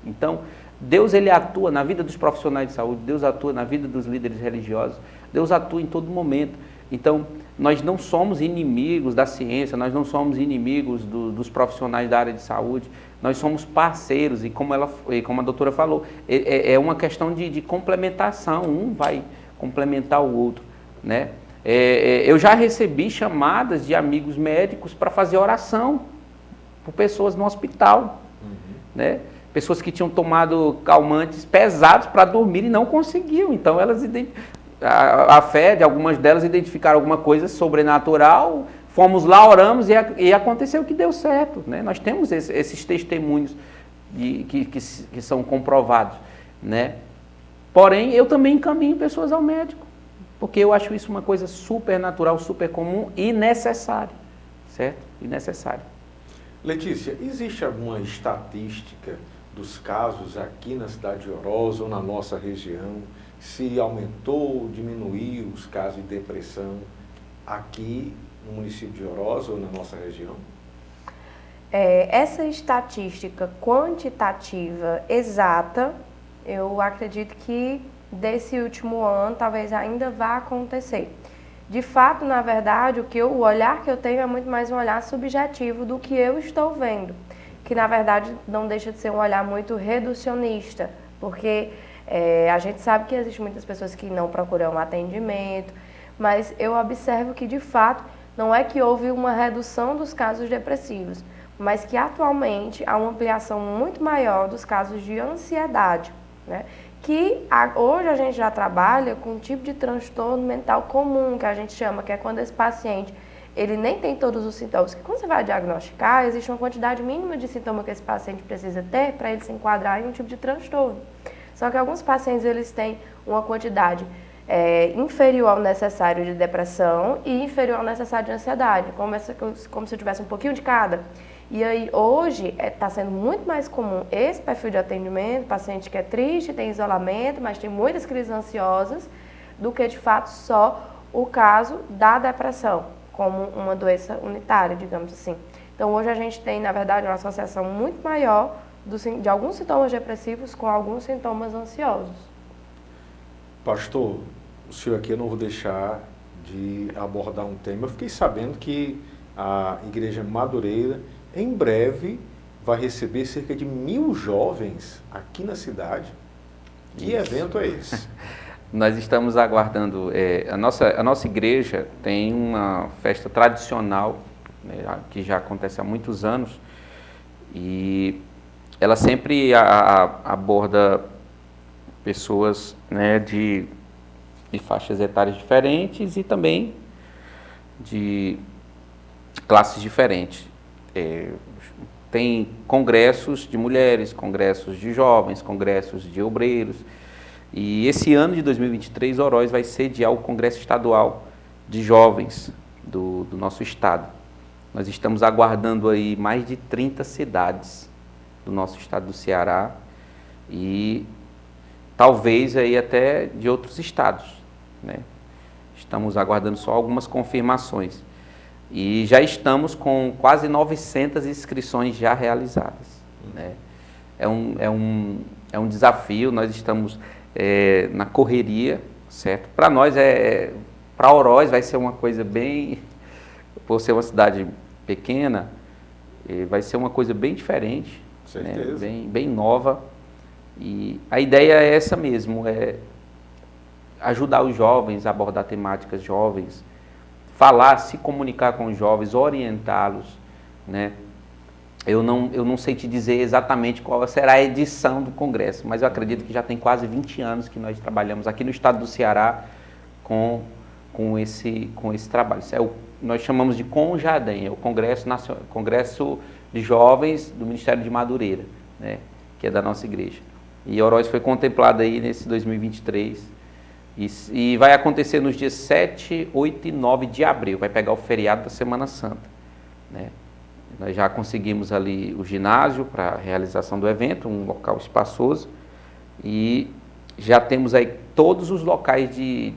Então, Deus ele atua na vida dos profissionais de saúde, Deus atua na vida dos líderes religiosos, Deus atua em todo momento. Então, nós não somos inimigos da ciência, nós não somos inimigos dos profissionais da área de saúde, nós somos parceiros e como a doutora falou, é uma questão de complementação, um vai complementar o outro, né? Eu já recebi chamadas de amigos médicos para fazer oração por pessoas no hospital, né? Pessoas que tinham tomado calmantes pesados para dormir e não conseguiam. Então, a fé de algumas delas identificaram alguma coisa sobrenatural, fomos lá, oramos e aconteceu que deu certo, né? Nós temos esses testemunhos que são comprovados, né? Porém, eu também encaminho pessoas ao médico, porque eu acho isso uma coisa super natural, super comum e necessária, certo? E necessária. Letícia, existe alguma estatística dos casos aqui na cidade de Oroz ou na nossa região? Se aumentou ou diminuiu os casos de depressão aqui no município de Oroz ou na nossa região? Essa estatística quantitativa exata, eu acredito que desse último ano talvez ainda vá acontecer. De fato, na verdade, o olhar que eu tenho é muito mais um olhar subjetivo do que eu estou vendo, que na verdade não deixa de ser um olhar muito reducionista, porque a gente sabe que existem muitas pessoas que não procuram atendimento, mas eu observo que de fato não é que houve uma redução dos casos depressivos, mas que atualmente há uma ampliação muito maior dos casos de ansiedade, né? Que hoje a gente já trabalha com um tipo de transtorno mental comum, que a gente chama, que é quando esse paciente, ele nem tem todos os sintomas, que quando você vai diagnosticar, existe uma quantidade mínima de sintomas que esse paciente precisa ter para ele se enquadrar em um tipo de transtorno. Só que alguns pacientes, eles têm uma quantidade inferior ao necessário de depressão e inferior ao necessário de ansiedade, como se eu tivesse um pouquinho de cada. E aí, hoje, está sendo muito mais comum esse perfil de atendimento, paciente que é triste, tem isolamento, mas tem muitas crises ansiosas, do que, de fato, só o caso da depressão, como uma doença unitária, digamos assim. Então, hoje a gente tem, na verdade, uma associação muito maior de alguns sintomas depressivos com alguns sintomas ansiosos. Pastor, o senhor aqui eu não vou deixar de abordar um tema. Eu fiquei sabendo que a Igreja Madureira, em breve, vai receber cerca de 1.000 jovens aqui na cidade. Que evento é esse? Nós estamos aguardando. A nossa igreja tem uma festa tradicional, né, que já acontece há muitos anos, e ela sempre aborda pessoas, né, de faixas etárias diferentes e também de classes diferentes. Tem congressos de mulheres, congressos de jovens, congressos de obreiros. E esse ano de 2023, Oroz vai sediar o Congresso Estadual de Jovens do nosso estado. Nós estamos aguardando aí mais de 30 cidades do nosso estado do Ceará e talvez aí até de outros estados, né? Estamos aguardando só algumas confirmações. E já estamos com quase 900 inscrições já realizadas, né? É um desafio, nós estamos na correria, certo? Para nós, para Oroz vai ser uma coisa bem, por ser uma cidade pequena, vai ser uma coisa bem diferente, certeza, né? Bem nova. E a ideia é essa mesmo, é ajudar os jovens a abordar temáticas jovens, falar, se comunicar com os jovens, orientá-los, né? Eu não sei te dizer exatamente qual será a edição do congresso, mas eu acredito que já tem quase 20 anos que nós trabalhamos aqui no estado do Ceará com esse trabalho. Isso nós chamamos de CONJADEM, é o Congresso de Jovens do Ministério de Madureira, né? Que é da nossa igreja. E Oroz foi contemplado aí nesse 2023 e vai acontecer nos dias 7, 8 e 9 de abril, vai pegar o feriado da Semana Santa, né? Nós já conseguimos ali o ginásio para a realização do evento, um local espaçoso, e já temos aí todos os locais de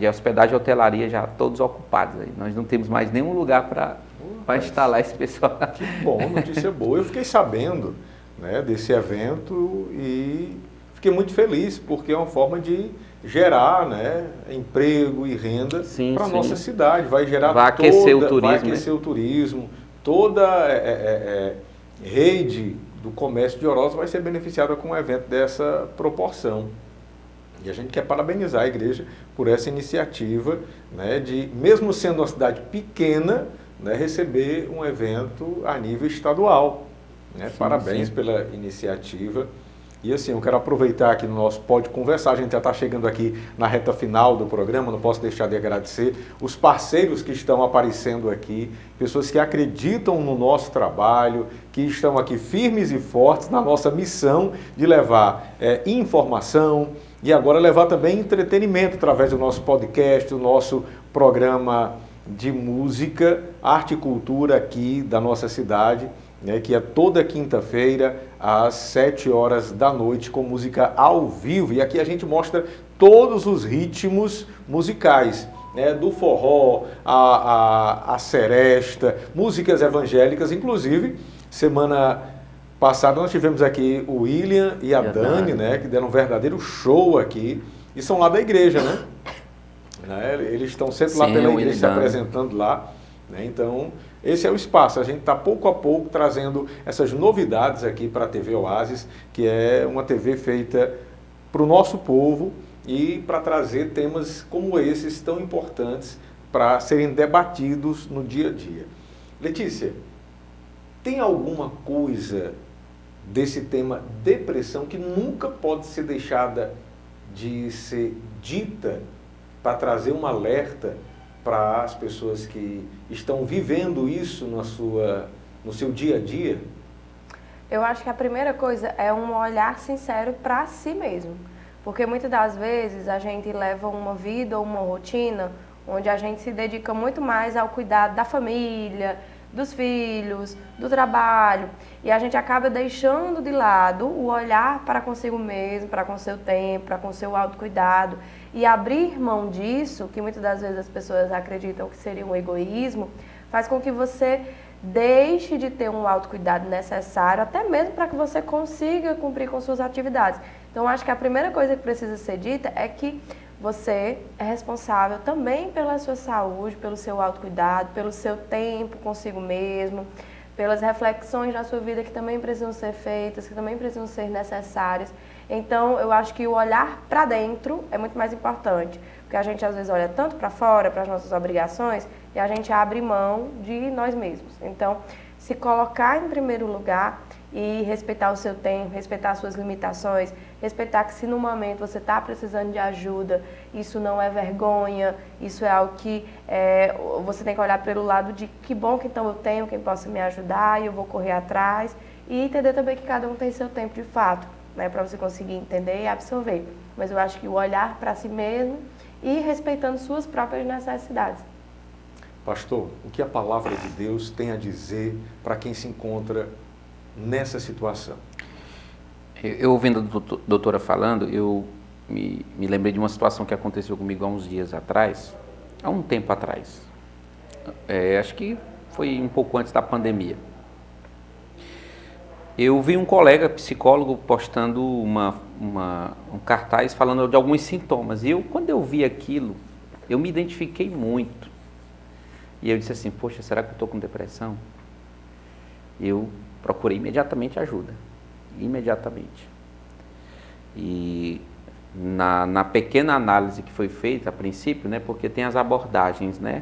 hospedagem e hotelaria já todos ocupados. Aí. Nós não temos mais nenhum lugar para instalar esse pessoal. Que bom, notícia boa. Eu fiquei sabendo, né, desse evento e fiquei muito feliz, porque é uma forma de gerar, né, emprego e renda para a nossa cidade. Vai gerar aquecer o turismo, vai aquecer o turismo, toda rede do comércio de Oroz vai ser beneficiada com um evento dessa proporção. E a gente quer parabenizar a igreja por essa iniciativa, né, de, mesmo sendo uma cidade pequena, né, receber um evento a nível estadual. Né? Sim, Parabéns sim. pela iniciativa. E assim, eu quero aproveitar aqui no nosso Pode Conversar, a gente já está chegando aqui na reta final do programa, não posso deixar de agradecer os parceiros que estão aparecendo aqui, pessoas que acreditam no nosso trabalho, que estão aqui firmes e fortes na nossa missão de levar informação e agora levar também entretenimento através do nosso podcast, do nosso programa de música, arte e cultura aqui da nossa cidade, né, que é toda quinta-feira às 7 horas da noite com música ao vivo. E aqui a gente mostra todos os ritmos musicais, né, do forró, a seresta, músicas evangélicas. Inclusive, semana passada nós tivemos aqui o William e a Dani, né, que deram um verdadeiro show aqui. E são lá da igreja, né? Eles estão sempre lá pela igreja se apresentando lá. Né? Então, esse é o espaço. A gente está pouco a pouco trazendo essas novidades aqui para a TV Oasis, que é uma TV feita para o nosso povo e para trazer temas como esses tão importantes para serem debatidos no dia a dia. Letícia, tem alguma coisa desse tema depressão que nunca pode ser deixada de ser dita para trazer um alerta para as pessoas que estão vivendo isso no seu dia a dia? Eu acho que a primeira coisa é um olhar sincero para si mesmo. Porque muitas das vezes a gente leva uma vida ou uma rotina onde a gente se dedica muito mais ao cuidado da família, dos filhos, do trabalho. E a gente acaba deixando de lado o olhar para consigo mesmo, para com o seu tempo, para com o seu autocuidado. E abrir mão disso, que muitas das vezes as pessoas acreditam que seria um egoísmo, faz com que você deixe de ter um autocuidado necessário, até mesmo para que você consiga cumprir com suas atividades. Então, acho que a primeira coisa que precisa ser dita é que você é responsável também pela sua saúde, pelo seu autocuidado, pelo seu tempo consigo mesmo, pelas reflexões da sua vida que também precisam ser feitas, que também precisam ser necessárias. Então, eu acho que o olhar para dentro é muito mais importante, porque a gente às vezes olha tanto para fora, para as nossas obrigações, e a gente abre mão de nós mesmos. Então, se colocar em primeiro lugar e respeitar o seu tempo, respeitar as suas limitações, respeitar que se no momento você está precisando de ajuda, isso não é vergonha, isso é algo que você tem que olhar pelo lado de que bom que então eu tenho quem possa me ajudar e eu vou correr atrás, e entender também que cada um tem seu tempo de fato, né, para você conseguir entender e absorver. Mas eu acho que o olhar para si mesmo e respeitando suas próprias necessidades. Pastor, o que a palavra de Deus tem a dizer para quem se encontra nessa situação? Eu ouvindo a doutora falando, eu me lembrei de uma situação que aconteceu comigo há uns dias atrás, há um tempo atrás. Acho que foi um pouco antes da pandemia. Eu vi um colega psicólogo postando um cartaz falando de alguns sintomas. E quando eu vi aquilo, eu me identifiquei muito. E eu disse assim, poxa, será que eu estou com depressão? Eu procurei imediatamente ajuda. Imediatamente. E na pequena análise que foi feita a princípio, né, porque tem as abordagens, né?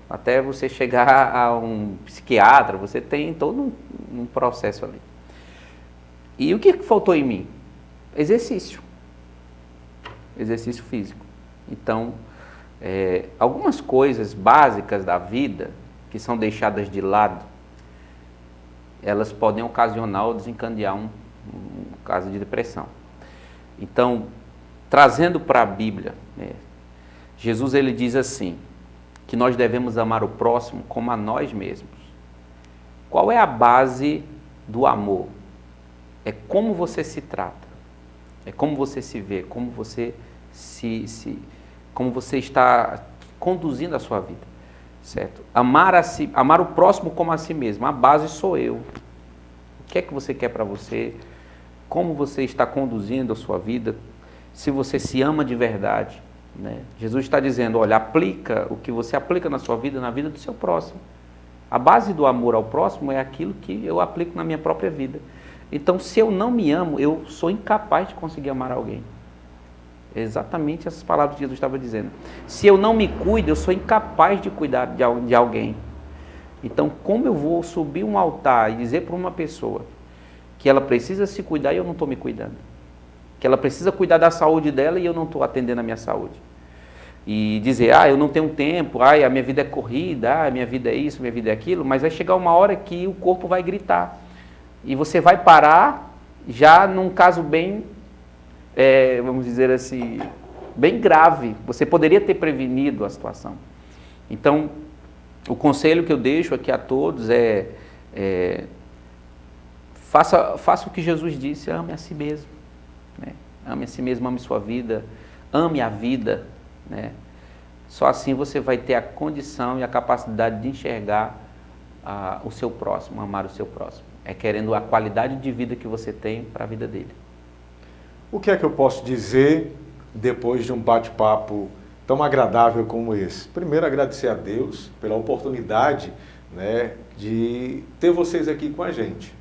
Até você chegar a um psiquiatra, você tem todo um processo ali. E o que faltou em mim? Exercício. Exercício físico. Então, algumas coisas básicas da vida que são deixadas de lado, elas podem ocasionar ou desencadear um caso de depressão. Então, trazendo para a Bíblia, né, Jesus ele diz assim, que nós devemos amar o próximo como a nós mesmos. Qual é a base do amor? É como você se trata, é como você se vê, como você como você está conduzindo a sua vida, certo? Amar o próximo como a si mesmo, a base sou eu. O que é que você quer para você? Como você está conduzindo a sua vida? Se você se ama de verdade, né? Jesus está dizendo, olha, aplica o que você aplica na sua vida, na vida do seu próximo. A base do amor ao próximo é aquilo que eu aplico na minha própria vida. Então, se eu não me amo, eu sou incapaz de conseguir amar alguém. É exatamente essas palavras que Jesus estava dizendo. Se eu não me cuido, eu sou incapaz de cuidar de alguém. Então, como eu vou subir um altar e dizer para uma pessoa que ela precisa se cuidar e eu não estou me cuidando? Que ela precisa cuidar da saúde dela e eu não estou atendendo a minha saúde? E dizer, eu não tenho tempo, a minha vida é corrida, a minha vida é isso, a minha vida é aquilo, mas vai chegar uma hora que o corpo vai gritar. E você vai parar já num caso bem, vamos dizer assim, bem grave. Você poderia ter prevenido a situação. Então, o conselho que eu deixo aqui a todos faça o que Jesus disse, ame a si mesmo. Né? Ame a si mesmo, ame sua vida, ame a vida. Né? Só assim você vai ter a condição e a capacidade de enxergar o seu próximo, amar o seu próximo. É querendo a qualidade de vida que você tem para a vida dele. O que é que eu posso dizer depois de um bate-papo tão agradável como esse? Primeiro, agradecer a Deus pela oportunidade, né, de ter vocês aqui com a gente.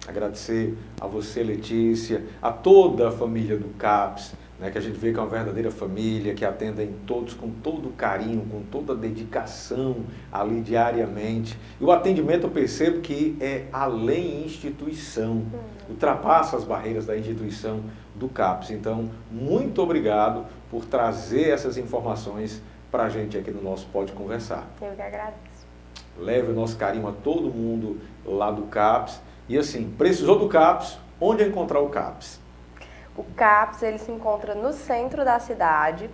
Agradecer a você, Letícia, a toda a família do CAPS, né, que a gente vê que é uma verdadeira família, que atendem todos com todo carinho, com toda dedicação ali diariamente. E o atendimento eu percebo que é além instituição, ultrapassa as barreiras da instituição do CAPS. Então, muito obrigado por trazer essas informações para a gente aqui no nosso Pode Conversar. Eu que agradeço. Leve o nosso carinho a todo mundo lá do CAPS. E assim, precisou do CAPS, onde encontrar o CAPS? O CAPS, ele se encontra no centro da cidade.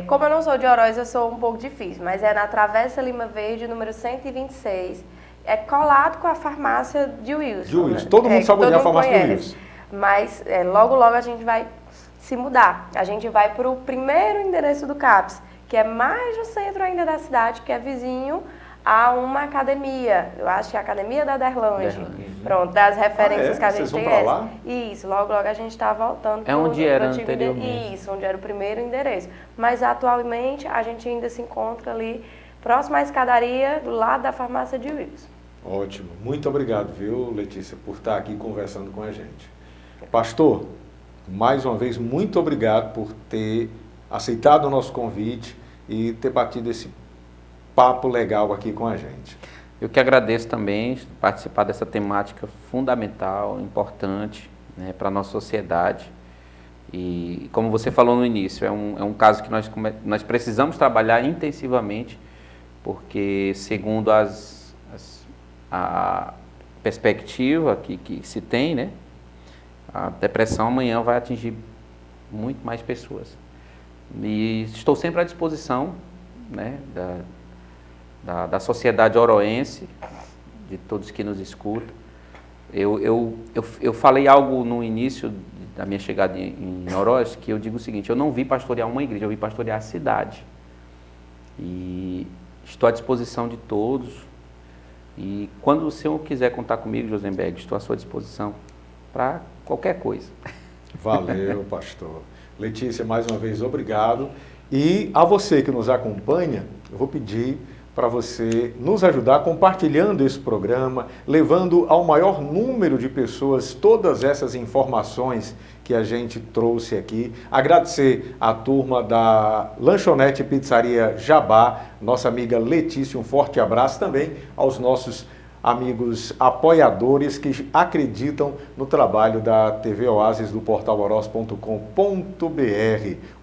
Como eu não sou de Oroz, eu sou um pouco difícil, mas é na Travessa Lima Verde, número 126. É colado com a farmácia de Wilson. De Wilson. Todo mundo sabe onde é a farmácia de Wilson. Mas logo, logo a gente vai se mudar. A gente vai para o primeiro endereço do CAPS, que é mais no centro ainda da cidade, que é vizinho a uma academia. Eu acho que é a Academia da Derlange. Pronto, das referências que a gente Vocês vão tem. pra lá? Isso, logo a gente está voltando. É onde era anteriormente. Isso, onde era o primeiro endereço. Mas atualmente a gente ainda se encontra ali, próximo à escadaria, do lado da farmácia de Wilson. Ótimo. Muito obrigado, viu, Letícia, por estar aqui conversando com a gente. Pastor, mais uma vez, muito obrigado por ter aceitado o nosso convite e ter batido esse papo legal aqui com a gente. Eu que agradeço também participar dessa temática fundamental, importante, né, para a nossa sociedade. E como você falou no início, é um caso que nós precisamos trabalhar intensivamente, porque segundo a perspectiva que se tem, né, a depressão amanhã vai atingir muito mais pessoas. E estou sempre à disposição, né, da sociedade oroense, de todos que nos escutam. Eu falei algo no início da minha chegada em Oroz, que eu digo o seguinte: eu não vim pastorear uma igreja, eu vim pastorear a cidade. E estou à disposição de todos. E quando o senhor quiser contar comigo, Josenberg, estou à sua disposição para qualquer coisa. Valeu, pastor. Letícia, mais uma vez, obrigado. E a você que nos acompanha, eu vou pedir para você nos ajudar compartilhando esse programa, levando ao maior número de pessoas todas essas informações que a gente trouxe aqui. Agradecer à turma da Lanchonete Pizzaria Jabá, nossa amiga Letícia, um forte abraço também aos nossos amigos apoiadores que acreditam no trabalho da TV Oásis do portal Oroz.com.br.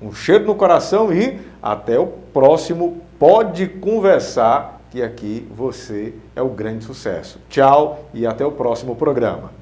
Um cheiro no coração e até o próximo Pode Conversar, que aqui você é o grande sucesso. Tchau e até o próximo programa.